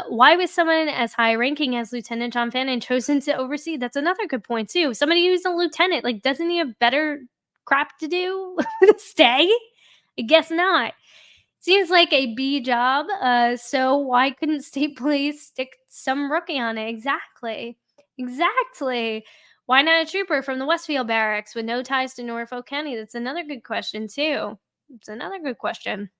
A: Why was someone as high ranking as Lieutenant John Fannin chosen to oversee? That's another good point, too. Somebody who's a lieutenant, like, doesn't he have better crap to do? Stay? I guess not. Seems like a B job. So why couldn't state police stick some rookie on it? Exactly. Exactly. Why not a trooper from the Westfield barracks with no ties to Norfolk County? That's another good question, too. It's another good question.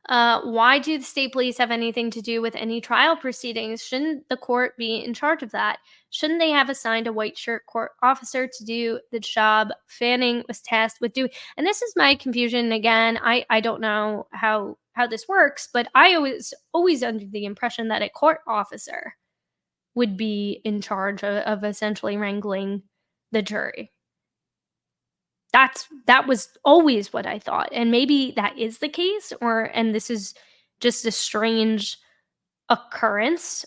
A: Why do the state police have anything to do with any trial proceedings? Shouldn't the court be in charge of that? Shouldn't they have assigned a white shirt court officer to do the job Fanning was tasked with doing? And this is my confusion again. I don't know how this works, but I always under the impression that a court officer would be in charge of essentially wrangling the jury. That was always what I thought, and maybe that is the case, and this is just a strange occurrence,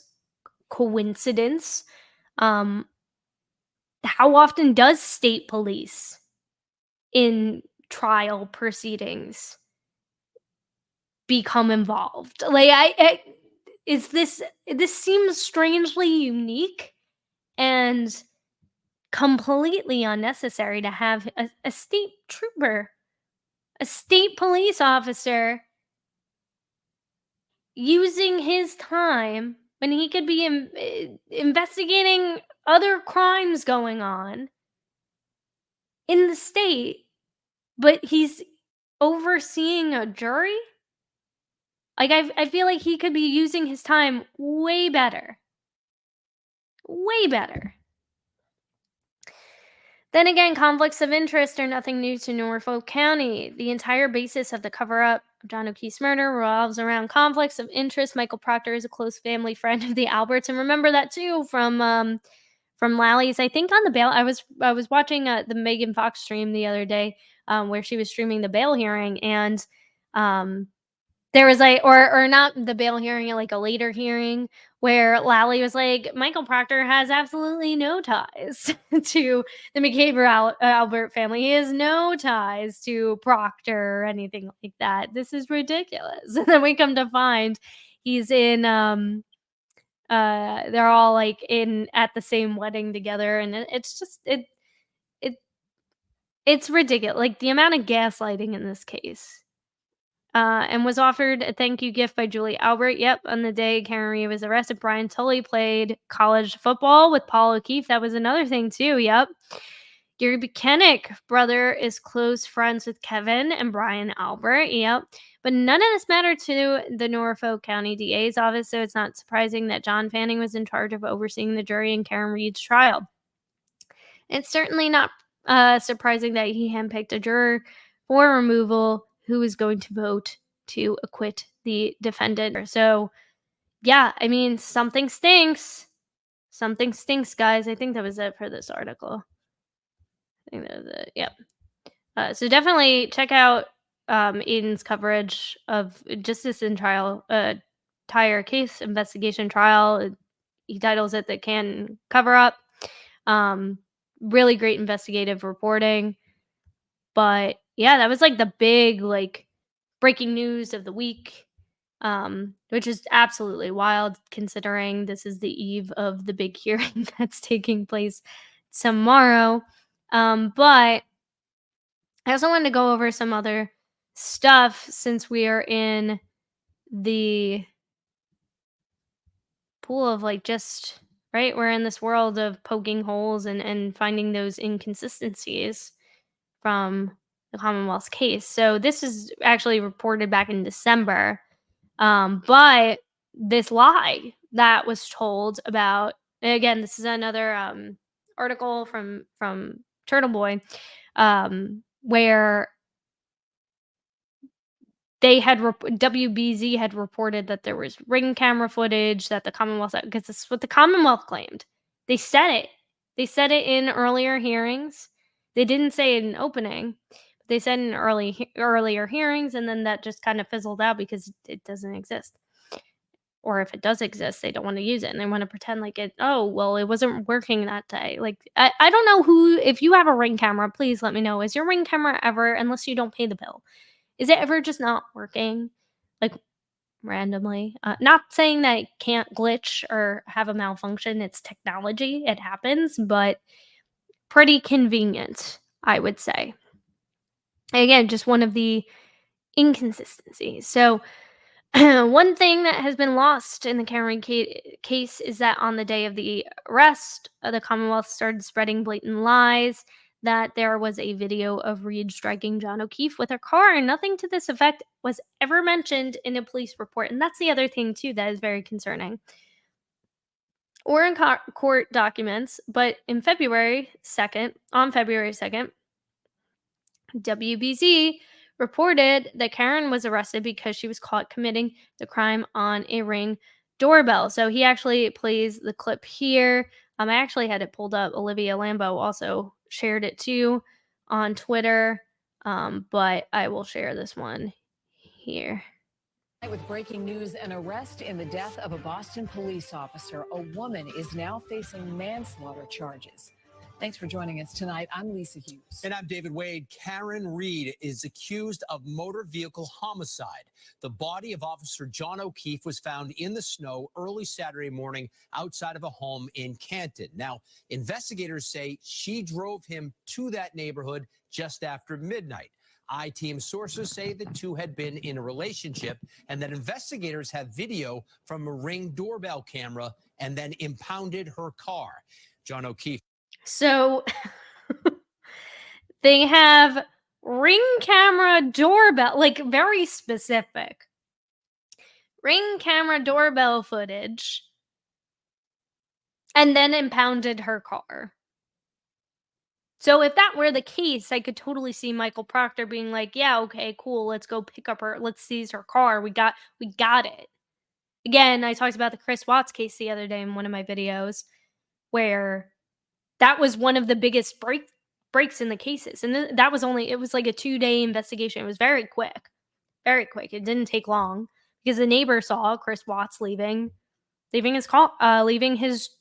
A: coincidence. Um, how often does state police in trial proceedings become involved? Like, I is this seems strangely unique and completely unnecessary to have a state trooper, a state police officer using his time when he could be investigating other crimes going on in the state, but he's overseeing a jury? Like, I feel like he could be using his time way better. Way better. Then again, conflicts of interest are nothing new to Norfolk County. The entire basis of the cover up of John O'Keefe's murder revolves around conflicts of interest. Michael Proctor is a close family friend of the Alberts, and remember that too from Lally's. I think on the bail. I was watching the Megan Fox stream the other day, where she was streaming the bail hearing, and um, there was like, or not the bail hearing, like a later hearing where Lally was like, Michael Proctor has absolutely no ties to the Albert family. He has no ties to Proctor or anything like that. This is ridiculous. And then we come to find he's in they're all like in at the same wedding together, and it's just it it's ridiculous. Like the amount of gaslighting in this case. And was offered a thank you gift by Julie Albert. Yep, on the day Karen Reed was arrested, Brian Tully played college football with Paul O'Keefe. That was another thing too. Yep. Gary Buchanan, brother, is close friends with Kevin and Brian Albert. Yep. But none of this mattered to the Norfolk County DA's office, so it's not surprising that John Fanning was in charge of overseeing the jury in Karen Reed's trial. It's certainly not surprising that he handpicked a juror for removal who is going to vote to acquit the defendant. So, yeah, I mean, something stinks. Something stinks, guys. I think that was it for this article. I think that was it. Yep. So definitely check out Aiden's coverage of just this entire case investigation trial. He titles it "The Can Cover Up." Really great investigative reporting. But yeah, that was like the big like breaking news of the week, which is absolutely wild considering this is the eve of the big hearing that's taking place tomorrow. But I also wanted to go over some other stuff since we are in the pool of like just right. We're in this world of poking holes and finding those inconsistencies from the Commonwealth's case. So this is actually reported back in December. But this lie that was told about, again, this is another article from Turtle Boy, where they had WBZ had reported that there was ring camera footage that the Commonwealth, because this is what the Commonwealth claimed. They said it. They said it in earlier hearings. They didn't say it in opening. But they said in earlier hearings, and then that just kind of fizzled out because it doesn't exist. Or if it does exist, they don't want to use it and they want to pretend like it. Oh, well, it wasn't working that day. Like I don't know who. If you have a ring camera, please let me know. Is your ring camera ever, unless you don't pay the bill, is it ever just not working, like, randomly? Not saying that it can't glitch or have a malfunction, it's technology, it happens, but pretty convenient, I would say. Again, just one of the inconsistencies. So, one thing that has been lost in the Cameron case is that on the day of the arrest, the Commonwealth started spreading blatant lies that there was a video of Reed striking John O'Keefe with a car, and nothing to this effect was ever mentioned in a police report. And that's the other thing, too, that is very concerning. Or in court documents, but on February 2nd, WBZ reported that Karen was arrested because she was caught committing the crime on a Ring doorbell. So he actually plays the clip here. I actually had it pulled up. Olivia Lambeau also shared it too on Twitter, but I will share this one here.
B: With breaking news, an arrest in the death of a Boston police officer. A woman is now facing manslaughter charges. Thanks for joining us tonight. I'm Lisa Hughes.
C: And I'm David Wade. Karen Reed is accused of motor vehicle homicide. The body of Officer John O'Keefe was found in the snow early Saturday morning outside of a home in Canton. Now, investigators say she drove him to that neighborhood just after midnight. I-Team sources say the two had been in a relationship and that investigators have video from a Ring doorbell camera and then impounded her car. John O'Keefe.
A: So They have Ring camera doorbell, like, very specific. Ring camera doorbell footage, and then impounded her car. So if that were the case, I could totally see Michael Proctor being like, "Yeah, okay, cool. Let's go pick up her. Let's seize her car. We got it." Again, I talked about the Chris Watts case the other day in one of my videos, where that was one of the biggest breaks in the cases, and that was only it was like a 2-day investigation. It was very quick, very quick. It didn't take long because the neighbor saw Chris Watts leaving his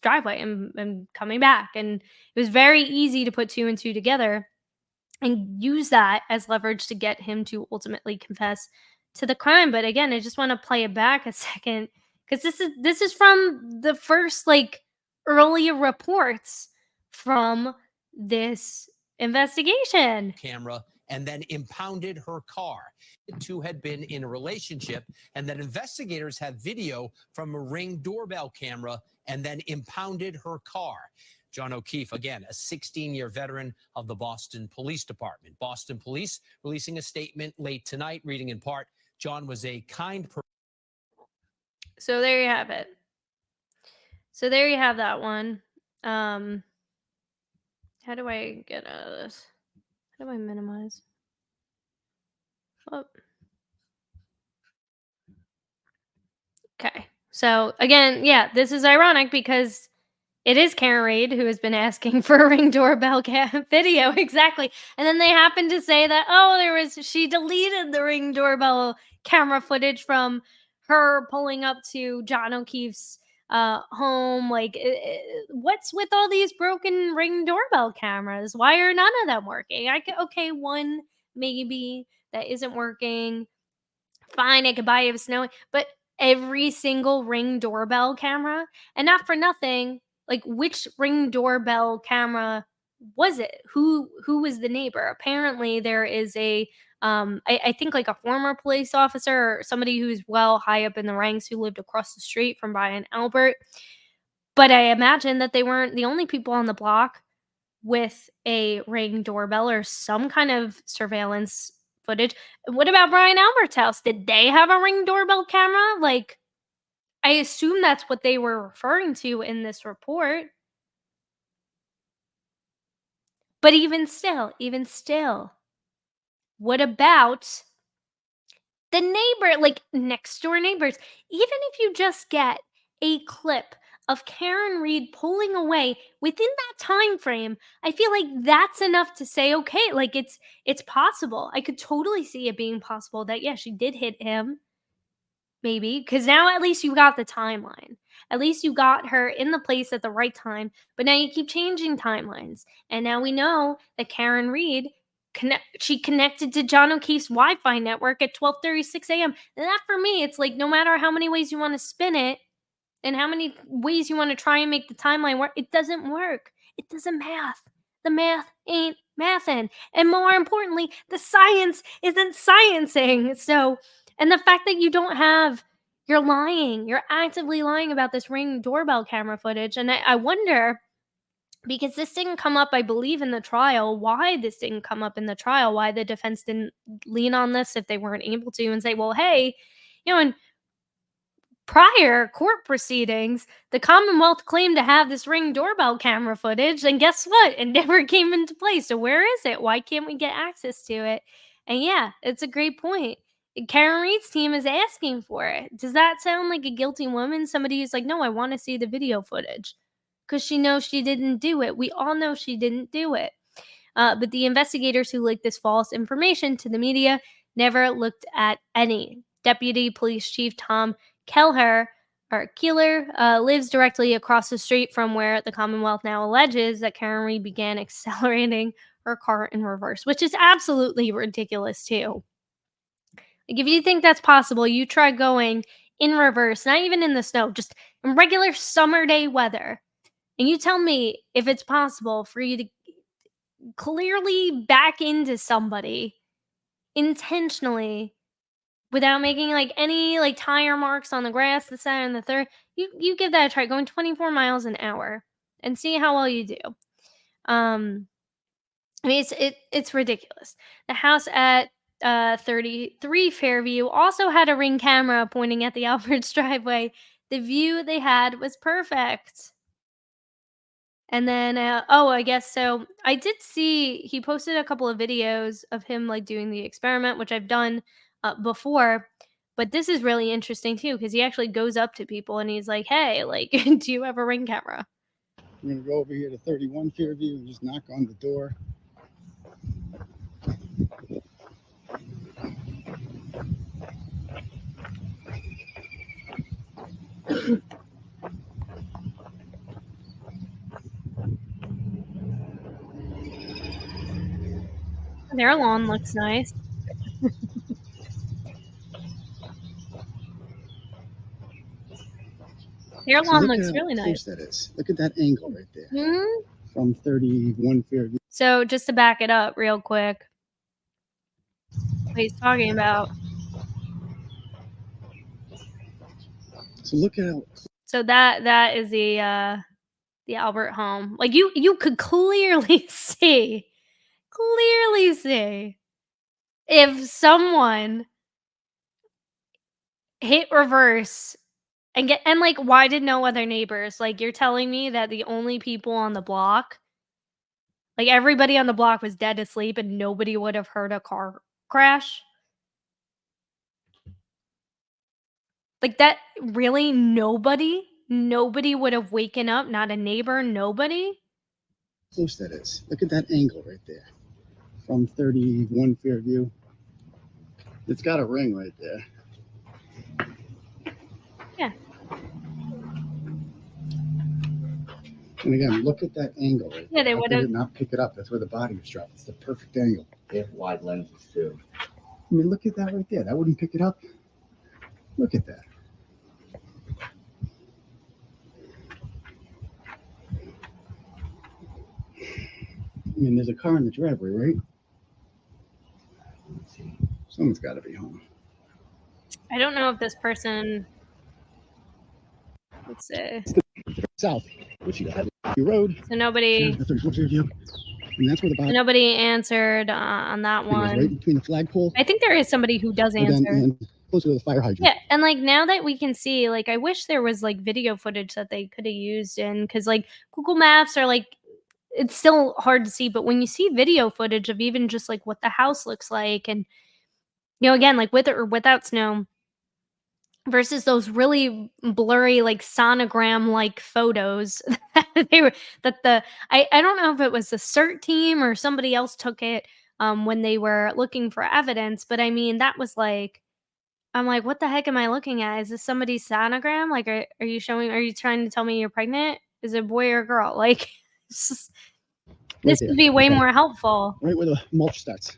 A: driveway and coming back, and it was very easy to put two and two together and use that as leverage to get him to ultimately confess to the crime. But again, I just want to play it back a second because this is from the first, like, earlier reports from this investigation.
C: Camera and then impounded her car. The two had been in a relationship, and then investigators have video from a Ring doorbell camera and then impounded her car. John O'Keefe, again, a 16-year veteran of the Boston Police Department. Boston Police releasing a statement late tonight, reading in part, John was a kind person.
A: So there you have it. So there you have that one. How do I get out of this? How do I minimize? Oh. Okay. So again, yeah, this is ironic because it is Karen Reed who has been asking for a Ring doorbell video, exactly. And then they happen to say that, oh, she deleted the Ring doorbell camera footage from her pulling up to John O'Keefe's home. Like, what's with all these broken Ring doorbell cameras? Why are none of them working? Okay, one maybe that isn't working. Fine, I could buy it if it's snowing, but every single Ring doorbell camera, and not for nothing, like, which Ring doorbell camera was it? Who was the neighbor? Apparently, there is I think, like, a former police officer or somebody who's well high up in the ranks who lived across the street from Brian Albert, but I imagine that they weren't the only people on the block with a Ring doorbell or some kind of surveillance footage. What about Brian Albert's house? Did they have a Ring doorbell camera? Like, I assume that's what they were referring to in this report. But even still, what about the neighbor, like, next door neighbors? Even if you just get a clip of Karen Reed pulling away within that time frame, I feel like that's enough to say, okay, like, it's possible. I could totally see it being possible that, yeah, she did hit him. Maybe, because now at least you got the timeline. At least you got her in the place at the right time, but now you keep changing timelines. And now we know that Karen Reed she connected to John O'Keefe's Wi-Fi network at 12:36 a.m. And that, for me, it's like, no matter how many ways you want to spin it and how many ways you want to try and make the timeline work, it doesn't work. It doesn't math. The math ain't mathin'. And more importantly, the science isn't sciencing. So, and the fact that you don't have, you're lying. You're actively lying about this Ring doorbell camera footage. And I wonder, because this didn't come up, I believe, in the trial, why this didn't come up in the trial, why the defense didn't lean on this if they weren't able to and say, well, hey, in prior court proceedings, the Commonwealth claimed to have this Ring doorbell camera footage, and guess what? It never came into play. So where is it? Why can't we get access to it? And yeah, it's a great point. Karen Reed's team is asking for it. Does that sound like a guilty woman? Somebody who's like, no, I want to see the video footage because she knows she didn't do it. We all know she didn't do it. But the investigators who leaked this false information to the media never looked at any. Deputy Police Chief Tom Keeler lives directly across the street from where the Commonwealth now alleges that Karen Reed began accelerating her car in reverse, which is absolutely ridiculous too. Like, if you think that's possible, you try going in reverse, not even in the snow, just in regular summer day weather. And you tell me if it's possible for you to clearly back into somebody intentionally without making, like, any, like, tire marks on the grass, the second and the third. You give that a try, going 24 miles an hour, and see how well you do. I mean, it's ridiculous. The house at 33 Fairview also had a Ring camera pointing at the Alberts driveway. The view they had was perfect. And then, oh, I guess so. I did see he posted a couple of videos of him like doing the experiment, which I've done before. But this is really interesting too because he actually goes up to people and he's like, "Hey, like, do you have a Ring camera?"
D: I'm gonna go over here to 31 Fairview and just knock on the door.
A: Their lawn looks nice. Their
D: So
A: lawn
D: look
A: looks
D: at how
A: really nice.
D: close that is. Look at that angle right there
A: Mhm.
D: from 31 Fairview.
A: So just to back it up real quick, what he's talking about.
D: So look at how
A: So that is the Albert home. Like you could clearly see if someone hit reverse and like why did no other neighbors? Like you're telling me that the only people on the block, like everybody on the block was dead asleep and nobody would have heard a car crash? Like that really nobody would have waken up, not a neighbor, nobody?
D: close that is. Look at that angle right there from 31 Fairview. It's got a ring right there.
A: Yeah.
D: And again, look at that angle right
A: Yeah,
D: there.
A: they
D: How
A: would
D: could
A: have.
D: it not pick it up? That's where the body was dropped. It's the perfect angle.
E: They have wide lenses too.
D: I mean, look at that right there. That wouldn't pick it up. Look at that. I mean, there's a car in the driveway, right? Someone's got to be home.
A: I don't know if this person. Let's see.
D: South, which you have road.
A: So nobody.
D: The 34th Fairview. And that's where the body
A: Nobody answered on that
D: was, right
A: one.
D: between the flagpole.
A: I think there is somebody who does
D: And
A: answer.
D: then and closer to the fire hydrant.
A: Yeah, and like now that we can see, like I wish there was like video footage that they could have used in because like Google Maps are like it's still hard to see, but when you see video footage of even just like what the house looks like and again, like with or without snow versus those really blurry like sonogram like photos that they were that the I don't know if it was the CERT team or somebody else took it when they were looking for evidence, but I mean that was like I'm like, "What the heck am I looking at? Is this somebody's sonogram? Like, are you trying to tell me you're pregnant? Is it a boy or a girl?" Like, this
D: Right
A: would
D: there.
A: be way
D: Okay.
A: more helpful.
D: Right where the mulch starts.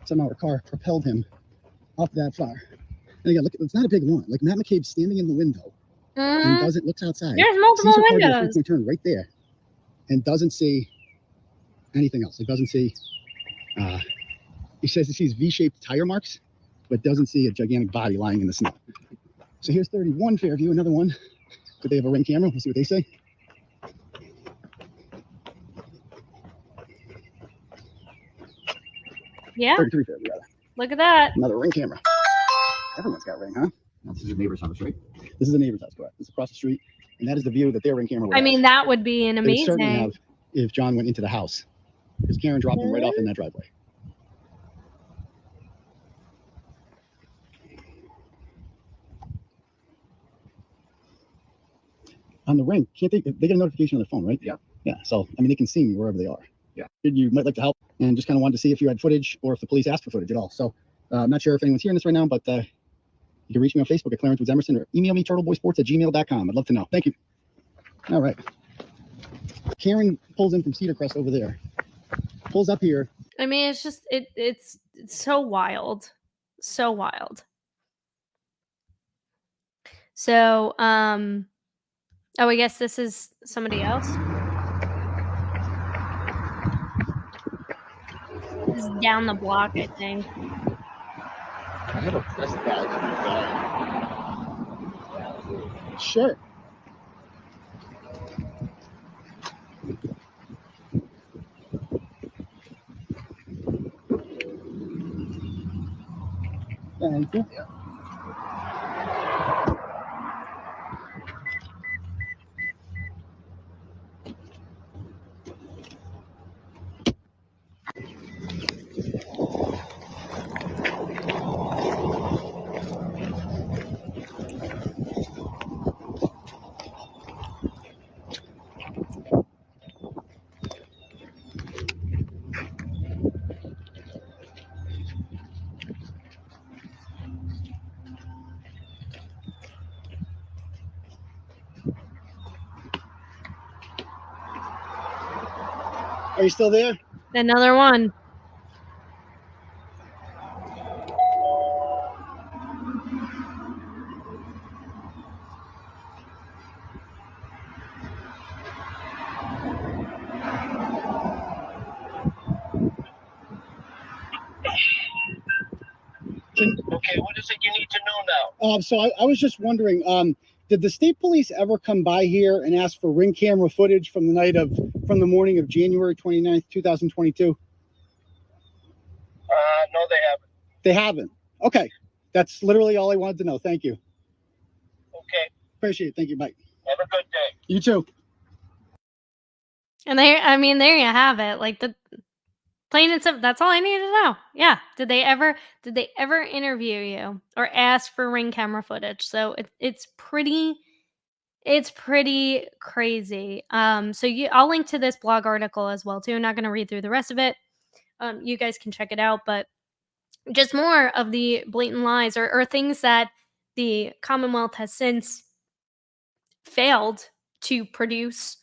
D: Somehow a car propelled him up that far. And again, look, it's not a big lawn. Like Matt McCabe's standing in the window and
A: Mhm.
D: looks outside.
A: There's multiple
D: sees her car do a
A: windows.
D: three-point turn right there and doesn't see anything else. He doesn't see, he says he sees V-shaped tire marks, but doesn't see a gigantic body lying in the snow. So here's 31 Fairview, another one. Could they have a Ring camera? We'll see what they say.
A: Yeah,
D: 33 Fairview, rather.
A: look at that.
D: Another Ring camera. Everyone's got Ring, huh?
E: This is your neighbor's house, right?
D: This is the neighbor's house, correct? It's across the street, and that is the view that their Ring camera would
A: I
D: have.
A: mean, that would be an
D: They would certainly
A: amazing.
D: have if John went into the house, because Karen dropped him right off in that driveway. On the Ring, can't they get a notification on their phone, right?
E: Yeah.
D: Yeah, so, I mean, they can see me wherever they are.
E: Yeah.
D: You might like to help and just kind of wanted to see if you had footage or if the police asked for footage at all. So, I'm not sure if anyone's hearing this right now, but you can reach me on Facebook at Clarence Woods Emerson or email me turtleboysports@gmail.com. I'd love to know. Thank you. All right. Karen pulls in from Cedar Crest over there. Pulls up here.
A: I mean, it's just it's so wild, so wild. So, oh, I guess this is somebody else. This is down the block, I think.
E: I have a press badge in the bag.
D: Sure. Thank you. Are you still there?
A: Another one.
F: Okay, what is it you need to know now?
D: So I was just wondering, did the state police ever come by here and ask for ring camera footage from the morning of January 29th, 2022?
F: No, they haven't.
D: They haven't. Okay. That's literally all I wanted to know. Thank you.
F: Okay,
D: Appreciate it. Thank you. Bye.
F: have a good day.
D: You too.
A: And there you have it. Like, the plain and simple. That's all I needed to know. Yeah. Did they ever interview you or ask for ring camera footage? So it's pretty crazy. So I'll link to this blog article as well too. I'm not going to read through the rest of it. You guys can check it out, but just more of the blatant lies or things that the Commonwealth has since failed to produce,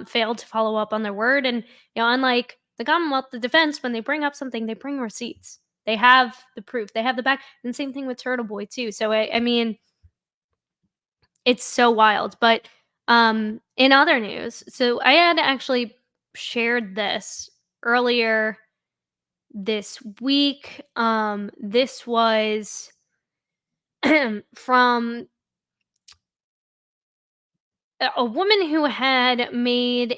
A: failed to follow up on their word. And, unlike the Commonwealth, the defense, when they bring up something, they bring receipts. They have the proof, they have the back. And same thing with Turtle Boy, too. So, I mean, it's so wild. But in other news, so I had actually shared this earlier this week. This was from a woman who had made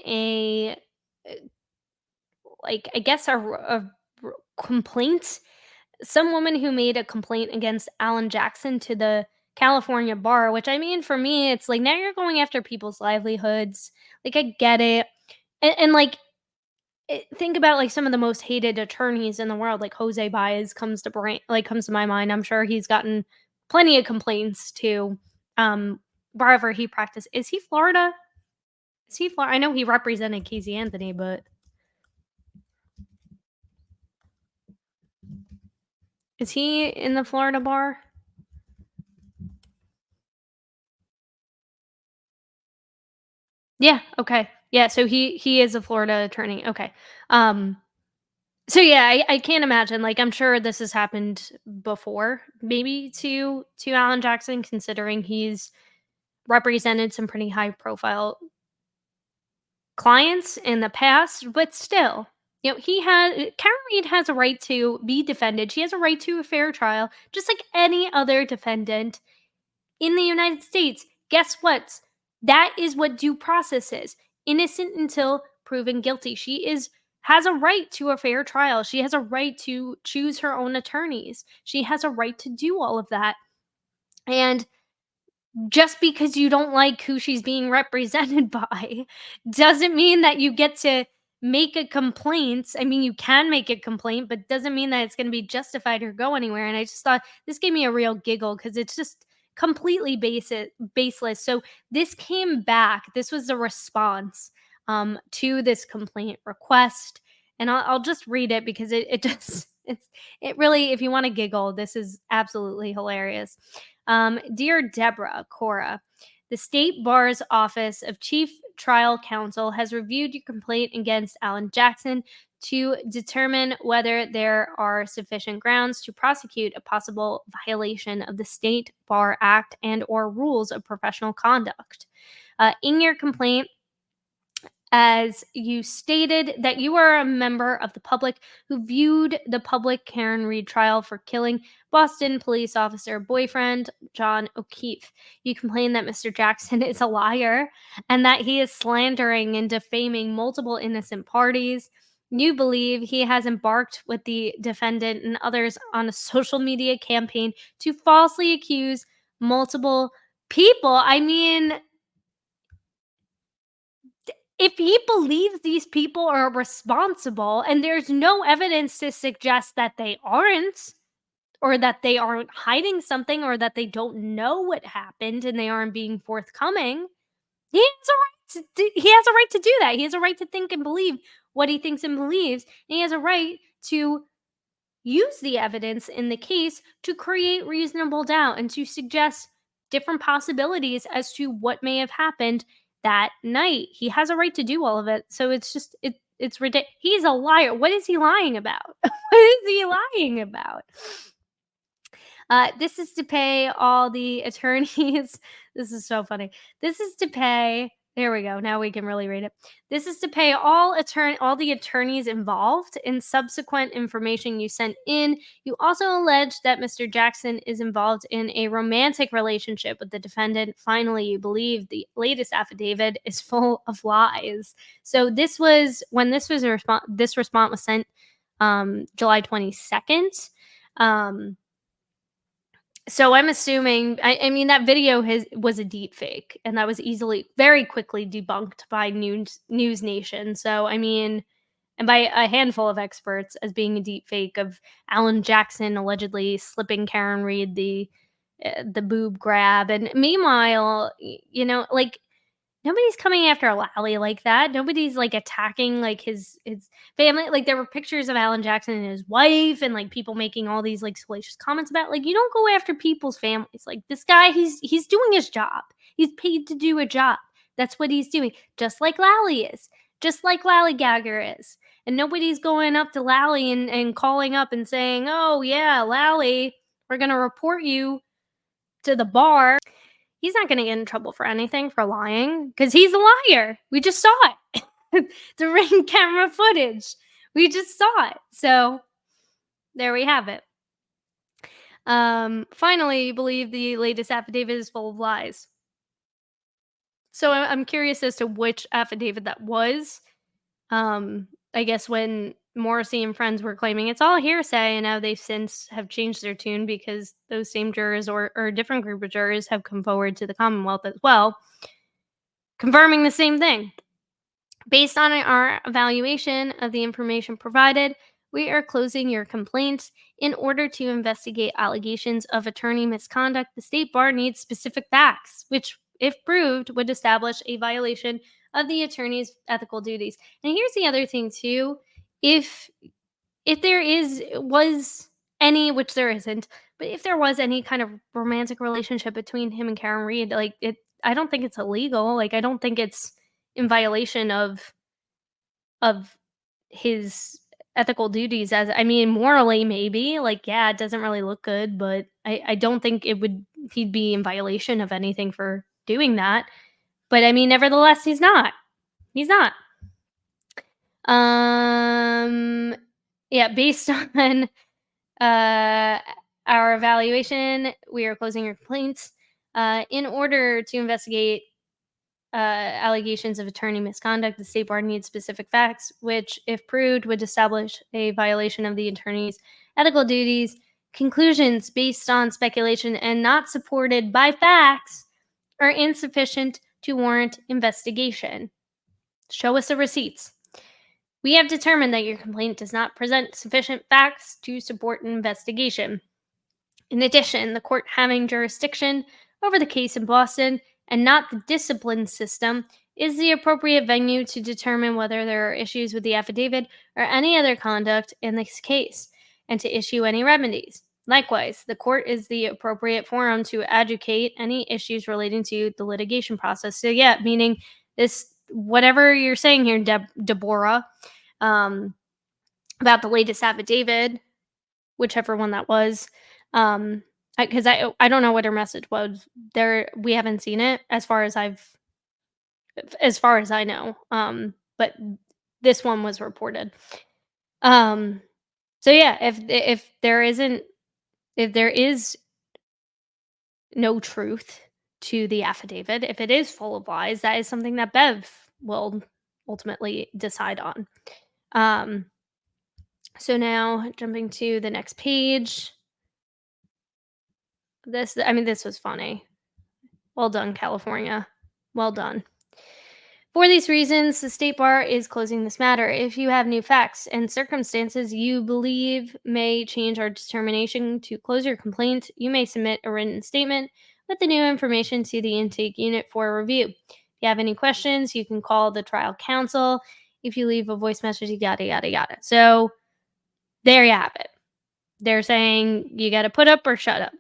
A: I guess a complaint. Some woman who made a complaint against Alan Jackson to the California bar, which, I mean, for me, it's like, now you're going after people's livelihoods. Like, I get it. And like, think about like some of the most hated attorneys in the world, like Jose Baez comes to my mind. I'm sure he's gotten plenty of complaints to wherever he practiced. Is he Florida? Is he Florida? I know he represented Casey Anthony, but is he in the Florida bar? Yeah, okay. Yeah, so he is a Florida attorney. Okay. So yeah, I can't imagine. Like, I'm sure this has happened before, maybe to Alan Jackson, considering he's represented some pretty high profile clients in the past, but still, Karen Reed has a right to be defended. She has a right to a fair trial, just like any other defendant in the United States. Guess what? That is what due process is. Innocent until proven guilty. She has a right to a fair trial. She has a right to choose her own attorneys. She has a right to do all of that. And just because you don't like who she's being represented by doesn't mean that you get to make a complaint. I mean, you can make a complaint, but doesn't mean that it's going to be justified or go anywhere. And I just thought this gave me a real giggle because it's just completely baseless. So this came back. This was a response to this complaint request, and I'll just read it because it just it really, if you want to giggle, this is absolutely hilarious. Dear Deborah Cora, the State Bar's Office of Chief Trial Counsel has reviewed your complaint against Alan Jackson to determine whether there are sufficient grounds to prosecute a possible violation of the State Bar Act and or rules of professional conduct. In your complaint, as you stated that you are a member of the public who viewed the public Karen Reed trial for killing Boston police officer boyfriend John O'Keefe. You complain that Mr. Jackson is a liar and that he is slandering and defaming multiple innocent parties. You believe he has embarked with the defendant and others on a social media campaign to falsely accuse multiple people. I mean, if he believes these people are responsible and there's no evidence to suggest that they aren't, or that they aren't hiding something, or that they don't know what happened and they aren't being forthcoming, he has a right to do that. He has a right to think and believe what he thinks and believes, and he has a right to use the evidence in the case to create reasonable doubt and to suggest different possibilities as to what may have happened that night. He has a right to do all of it. So it's ridiculous. He's a liar. What is he lying about? What is he lying about? This is to pay all the attorneys. This is so funny. This is to pay. There we go. Now we can really read it. This is to pay all the attorneys involved in subsequent information you sent in. You also allege that Mr. Jackson is involved in a romantic relationship with the defendant. Finally, you believe the latest affidavit is full of lies. So this was when this was a response. This response was sent July 22nd. So I'm assuming, I mean, that video was a deep fake, and that was very quickly debunked by News Nation. So, I mean, and by a handful of experts, as being a deep fake of Alan Jackson allegedly slipping Karen Reed the boob grab. And meanwhile, like, nobody's coming after Lally like that. Nobody's like attacking like his family. Like, there were pictures of Alan Jackson and his wife, and like people making all these like salacious comments about, like, you don't go after people's families. Like, this guy, he's doing his job. He's paid to do a job. That's what he's doing. Just like Lally is. Just like Lally Gagger is. And nobody's going up to Lally and calling up and saying, "Oh yeah, Lally, we're gonna report you to the bar." He's not going to get in trouble for anything for lying, because he's a liar. We just saw it. The ring camera footage. We just saw it. So there we have it. Finally, you believe the latest affidavit is full of lies. So I'm curious as to which affidavit that was. I guess when Morrissey and friends were claiming it's all hearsay, and now they since have changed their tune because those same jurors or a different group of jurors have come forward to the Commonwealth as well, confirming the same thing. Based on our evaluation of the information provided, we are closing your complaint. In order to investigate allegations of attorney misconduct, the State Bar needs specific facts, which, if proved, would establish a violation of the attorney's ethical duties. And here's the other thing too: if there was any, which there isn't, but if there was any kind of romantic relationship between him and Karen Reed, like, I don't think it's illegal. Like, I don't think it's in violation of his ethical duties. As, I mean, morally, maybe, like, yeah, it doesn't really look good, but I don't think he'd be in violation of anything for doing that. But I mean, nevertheless, he's not. Yeah, based on our evaluation, we are closing your complaints. In order to investigate allegations of attorney misconduct, the State Bar needs specific facts, which, if proved, would establish a violation of the attorney's ethical duties. Conclusions based on speculation and not supported by facts are insufficient to warrant investigation. Show us the receipts. We have determined that your complaint does not present sufficient facts to support an investigation. In addition, the court having jurisdiction over the case in Boston and not the discipline system is the appropriate venue to determine whether there are issues with the affidavit or any other conduct in this case, and to issue any remedies. Likewise, the court is the appropriate forum to adjudicate any issues relating to the litigation process. So yeah, meaning this, whatever you're saying here, Deborah, about the latest affidavit, whichever one that was, because I don't know what her message was. We haven't seen it as far as I know. But this one was reported. So yeah, if there is no truth to the affidavit, if it is full of lies, that is something that Bev will ultimately decide on. So now jumping to the next page. This was funny. Well done, California. Well done. For these reasons, the State Bar is closing this matter. If you have new facts and circumstances you believe may change our determination to close your complaint, you may submit a written statement with the new information to the intake unit for review. If you have any questions, you can call the trial counsel. If you leave a voice message, yada, yada, yada. So there you have it. They're saying you got to put up or shut up.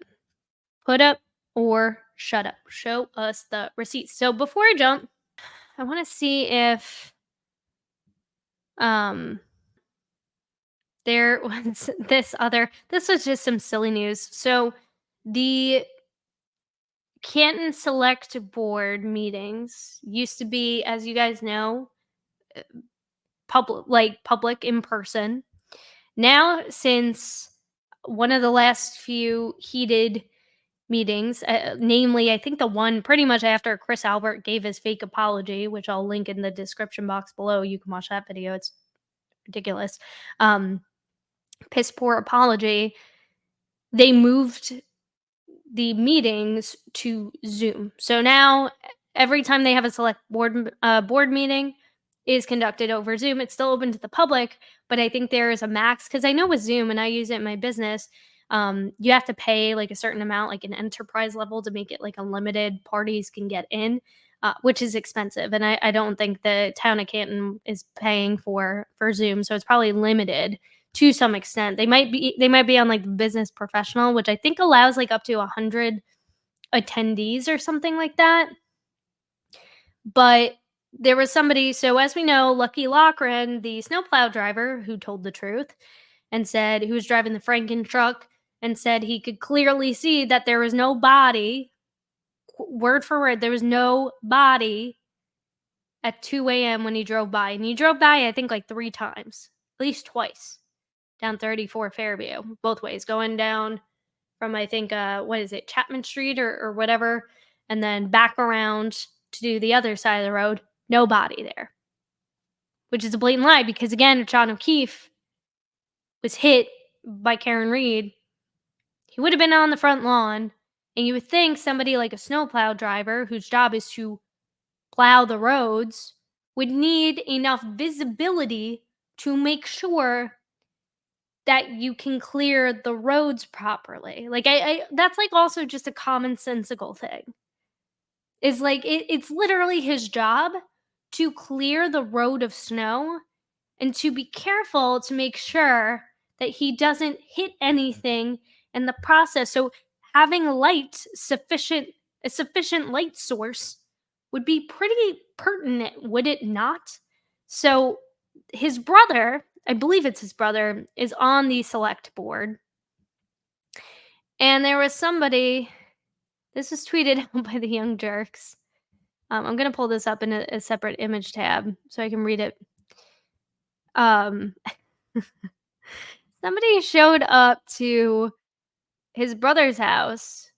A: Put up or shut up. Show us the receipts. So before I jump, I want to see if there was this was just some silly news. So the Canton Select Board meetings used to be, as you guys know, public in person. Now, since one of the last few heated meetings, namely, I think the one pretty much after Chris Albert gave his fake apology, which I'll link in the description box below. You can watch that video. It's ridiculous. Piss poor apology. They moved the meetings to Zoom. So now every time they have a select board meeting is conducted over Zoom. It's still open to the public, but I think there is a max, because I know with Zoom, and I use it in my business, you have to pay like a certain amount, like an enterprise level, to make it like unlimited parties can get in, which is expensive. And I don't think the town of Canton is paying for Zoom, so it's probably limited to some extent. They might be on like the business professional, which I think allows like up to 100 attendees or something like that. But there was somebody, so as we know, Lucky Lochran, the snowplow driver, who told the truth and said he was driving the Franken truck and said he could clearly see that there was no body, word for word, there was no body at 2 a.m. when he drove by. And he drove by, I think, like 3 times, at least twice, down 34 Fairview, both ways, going down from, I think, Chapman Street or whatever, and then back around to do the other side of the road. No body there, which is a blatant lie, because, again, if John O'Keefe was hit by Karen Reed, he would have been on the front lawn, and you would think somebody like a snowplow driver, whose job is to plow the roads, would need enough visibility to make sure that you can clear the roads properly. Like, I that's like also just a commonsensical thing. Is like it's literally his job to clear the road of snow and to be careful to make sure that he doesn't hit anything in the process. So having a sufficient light source would be pretty pertinent, would it not? So his brother, I believe it's his brother, is on the select board. And there was somebody, this was tweeted out by the Young Jerks. I'm going to pull this up in a separate image tab so I can read it. Somebody showed up to his brother's house,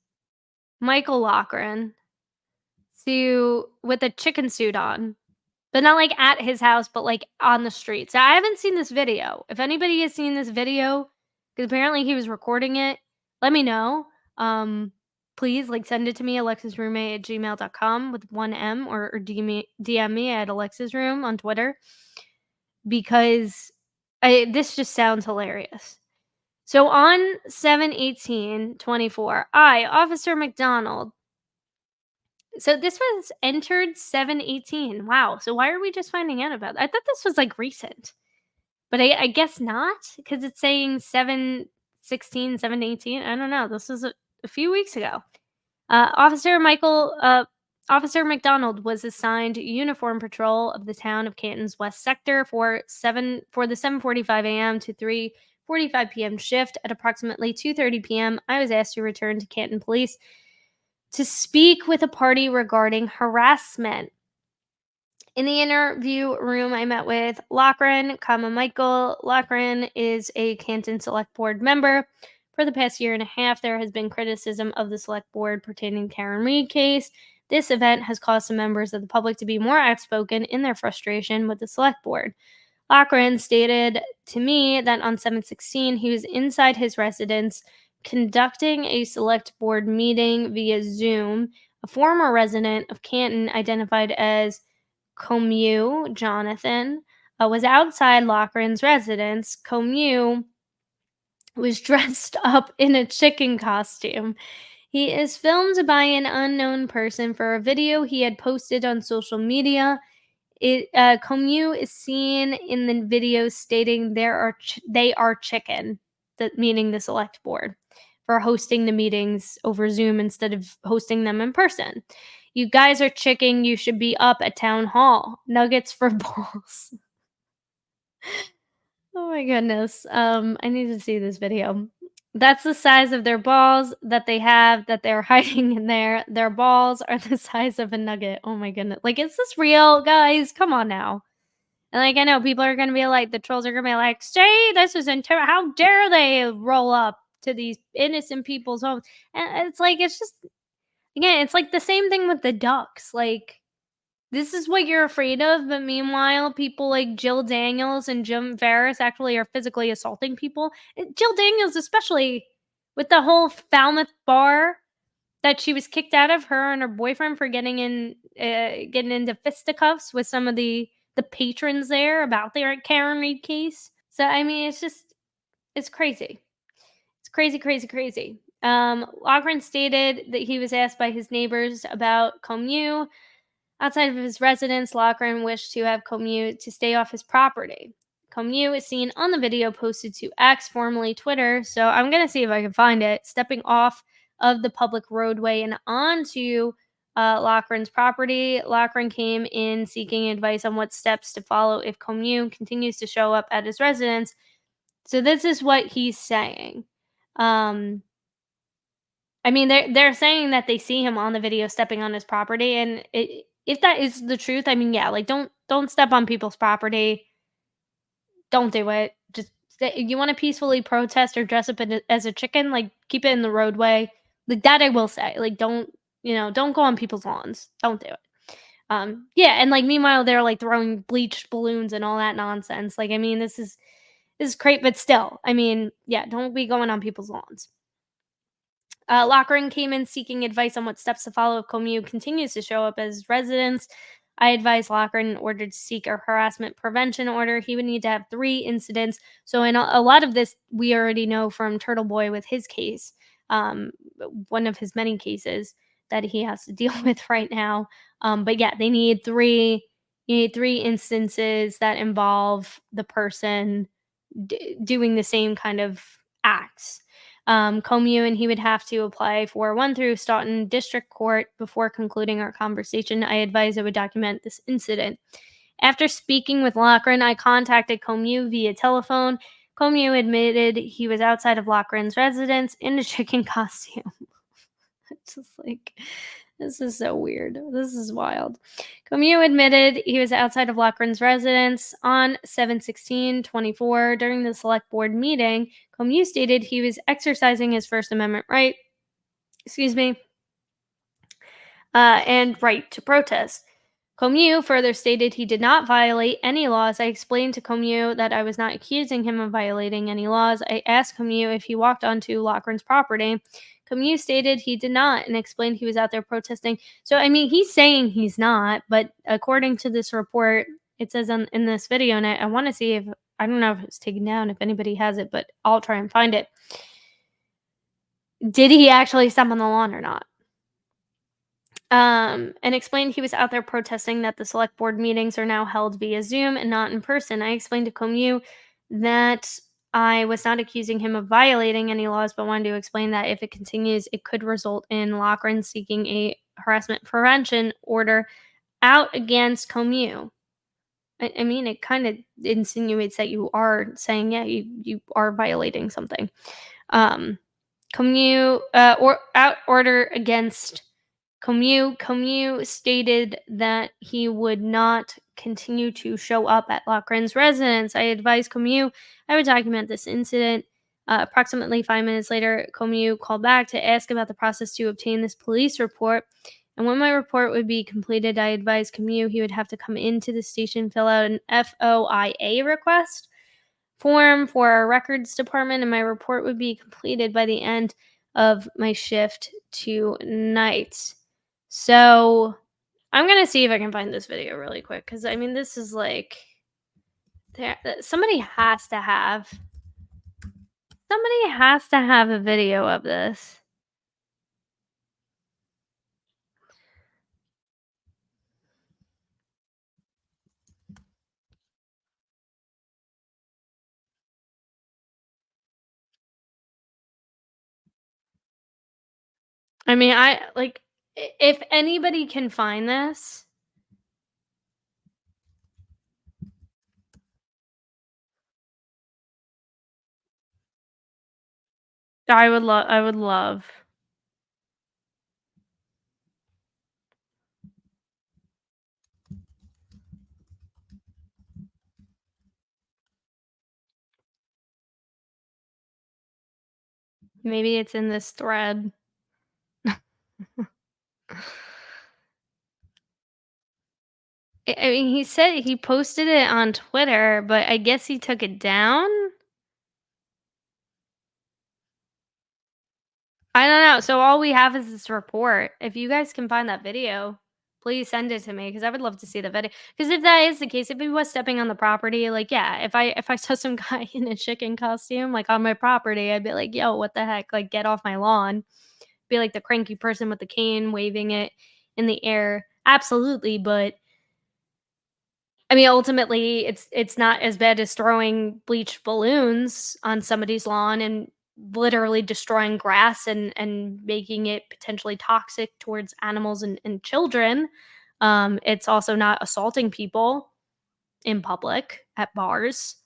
A: Michael Lochran, with a chicken suit on. But not like at his house, but like on the streets. Now, I haven't seen this video. If anybody has seen this video, because apparently he was recording it, let me know. Please, like, send it to me, alexisroommate@gmail.com with 1 M, or DM me at alexisroom on Twitter, because this just sounds hilarious. So on 7/18/24, Officer McDonald. So this was entered 7/18. Wow. So why are we just finding out about it? I thought this was like recent, but I guess not, because it's saying 7/16, 7/18. I don't know. This was a few weeks ago. Officer McDonald was assigned uniform patrol of the town of Canton's West Sector for the 7:45 a.m. to 3:45 p.m. shift. At approximately 2:30 p.m., I was asked to return to Canton Police to speak with a party regarding harassment. In the interview room, I met with Lochran, Michael. Lochran is a Canton Select Board member. For the past year and a half, there has been criticism of the Select Board pertaining to Karen Reed case. This event has caused some members of the public to be more outspoken in their frustration with the Select Board. Loughran stated to me that on 7/16 he was inside his residence conducting a select board meeting via Zoom. A former resident of Canton, identified as Comue Jonathan, was outside Loughran's residence. Comue was dressed up in a chicken costume. He is filmed by an unknown person for a video he had posted on social media. Comue is seen in the video stating they are chicken, meaning the select board, for hosting the meetings over Zoom instead of hosting them in person. You guys are chicken. You should be up at town hall. Nuggets for balls. Oh my goodness. I need to see this video. That's the size of their balls that they have that they're hiding in there. Their balls are the size of a nugget. Oh my goodness. Like, is this real, guys? Come on now. And like, I know people are gonna be like, the trolls are gonna be like, "See, this is how dare they roll up to these innocent people's homes?" And it's like, it's just, again, it's like the same thing with the ducks. Like, this is what you're afraid of, but meanwhile, people like Jill Daniels and Jim Ferris actually are physically assaulting people. Jill Daniels, especially, with the whole Falmouth bar that she was kicked out of, her and her boyfriend, for getting into fisticuffs with some of the patrons there about their Karen Reed case. So I mean, it's crazy. It's crazy, crazy, crazy. Loughran stated that he was asked by his neighbors about Comue. Outside of his residence, Loughran wished to have Comue to stay off his property. Comue is seen on the video posted to X, formerly Twitter, so I'm going to see if I can find it, stepping off of the public roadway and onto Loughran's property. Loughran came in seeking advice on what steps to follow if Comue continues to show up at his residence. So this is what he's saying. I mean, they're saying that they see him on the video stepping on his property, and if that is the truth, I mean, yeah, like, don't step on people's property. Don't do it. Just, you want to peacefully protest or dress up as a chicken, like, keep it in the roadway. Like, that I will say. Like, don't go on people's lawns. Don't do it. Yeah, and like, meanwhile, they're like throwing bleached balloons and all that nonsense. Like, I mean, this is great, but still, I mean, yeah, don't be going on people's lawns. Loughran came in seeking advice on what steps to follow if Comue continues to show up as residents. I advised Loughran, in order to seek a harassment prevention order, he would need to have 3 incidents. So in a lot of this, we already know from Turtle Boy with his case, one of his many cases that he has to deal with right now. But yeah, they need 3. You need 3 instances that involve the person doing the same kind of acts. Comue and he would have to apply for 1 through Stoughton District Court. Before concluding our conversation, I advised I would document this incident. After speaking with Loughran, I contacted Comue via telephone. Comue admitted he was outside of Loughran's residence in a chicken costume. It's just like, this is so weird. This is wild. Comue admitted he was outside of Loughran's residence on 7/16/24 during the select board meeting. Comue stated he was exercising his First Amendment right, and right to protest. Comue further stated he did not violate any laws. I explained to Comue that I was not accusing him of violating any laws. I asked Comue if he walked onto Loughran's property. Comue stated he did not and explained he was out there protesting. So, I mean, he's saying he's not, but according to this report, it says in this video, and I want to see if, I don't know if it's taken down, if anybody has it, but I'll try and find it. Did he actually step on the lawn or not? And explained he was out there protesting that the select board meetings are now held via Zoom and not in person. I explained to Comue that I was not accusing him of violating any laws, but wanted to explain that if it continues, it could result in Loughran seeking a harassment prevention order out against Comue. I mean, it kind of insinuates that you are saying, yeah, you are violating something. Comue or out order against Comue stated that he would not continue to show up at Loughran's residence. I advised Comue I would document this incident. Approximately 5 minutes later, Comue called back to ask about the process to obtain this police report. And when my report would be completed, I advised Camus he would have to come into the station, fill out an FOIA request form for our records department, and my report would be completed by the end of my shift tonight. So I'm gonna see if I can find this video really quick, because I mean, this is like, somebody has to have a video of this. I mean, if anybody can find this, I would love. Maybe it's in this thread. I mean, he said he posted it on Twitter, but I guess he took it down? I don't know. So all we have is this report. If you guys can find that video, please send it to me, because I would love to see the video. Because if that is the case, if he was stepping on the property, like, yeah, if I saw some guy in a chicken costume, like, on my property, I'd be like, yo, what the heck? Like, get off my lawn. Be like the cranky person with the cane waving it in the air. Absolutely, but I mean, ultimately, it's not as bad as throwing bleached balloons on somebody's lawn and literally destroying grass and making it potentially toxic towards animals and children. It's also not assaulting people in public at bars.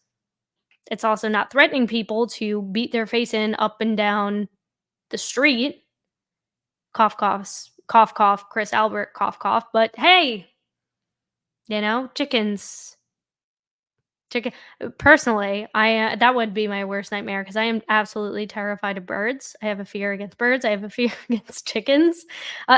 A: It's also not threatening people to beat their face in up and down the street. Cough, coughs, cough, cough, Chris Albert, cough, cough. But hey, chickens. Chicken Personally, I that would be my worst nightmare, because I am absolutely terrified of birds. I have a fear against birds. I have a fear against chickens.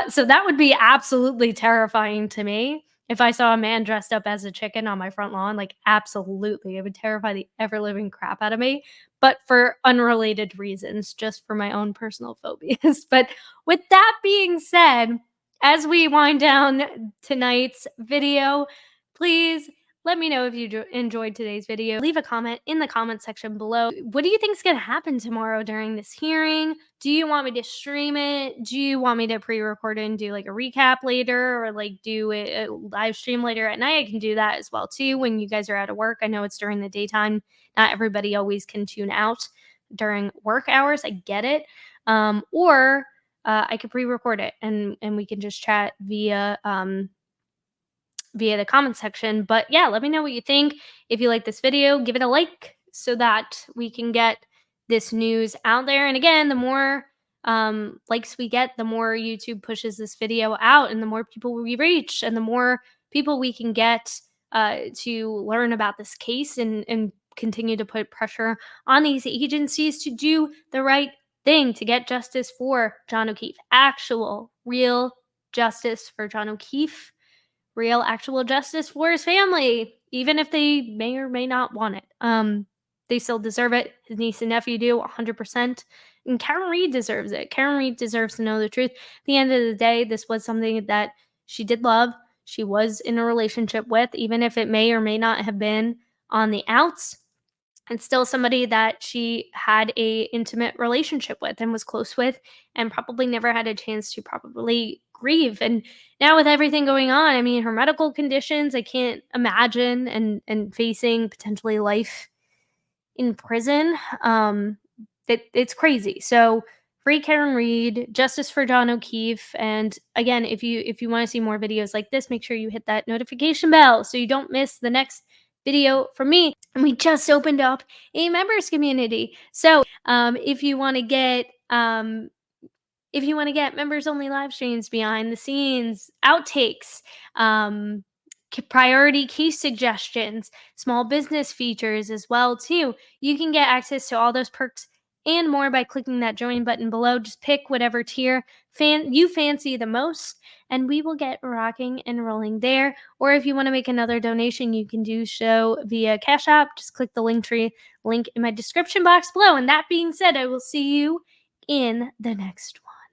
A: So that would be absolutely terrifying to me. If I saw a man dressed up as a chicken on my front lawn, like, absolutely, it would terrify the ever living crap out of me, but for unrelated reasons, just for my own personal phobias. But with that being said, as we wind down tonight's video, please let me know if you enjoyed today's video. Leave a comment in the comment section below. What do you think is going to happen tomorrow during this hearing? Do you want me to stream it? Do you want me to pre-record it and do like a recap later, or like do a live stream later at night? I can do that as well too when you guys are out of work. I know it's during the daytime. Not everybody always can tune out during work hours. I get it. Or I could pre-record it and we can just chat via the comment section. But yeah, let me know what you think. If you like this video, give it a like so that we can get this news out there. And again, the more likes we get, the more YouTube pushes this video out, and the more people we reach, and the more people we can get to learn about this case and continue to put pressure on these agencies to do the right thing, to get justice for John O'Keefe. Actual, real justice for John O'Keefe. Real, actual justice for his family, even if they may or may not want it. They still deserve it. His niece and nephew do 100%. And Karen Reed deserves it. Karen Reed deserves to know the truth. At the end of the day, this was something that she did love. She was in a relationship with, even if it may or may not have been on the outs. It's still somebody that she had a intimate relationship with and was close with, and probably never had a chance to properly grieve. And now with everything going on, I mean, her medical conditions, I can't imagine, and facing potentially life in prison. It's crazy. So free Karen Reed, justice for John O'Keefe. And again, if you want to see more videos like this, make sure you hit that notification bell so you don't miss the next video from me. And we just opened up a members community. So if you want to get members only live streams, behind the scenes, outtakes, priority case suggestions, small business features as well too, you can get access to all those perks and more by clicking that join button below. Just pick whatever tier you fancy the most, and we will get rocking and rolling there. Or if you want to make another donation, you can do so via Cash App. Just click the link in my description box below. And that being said, I will see you in the next one.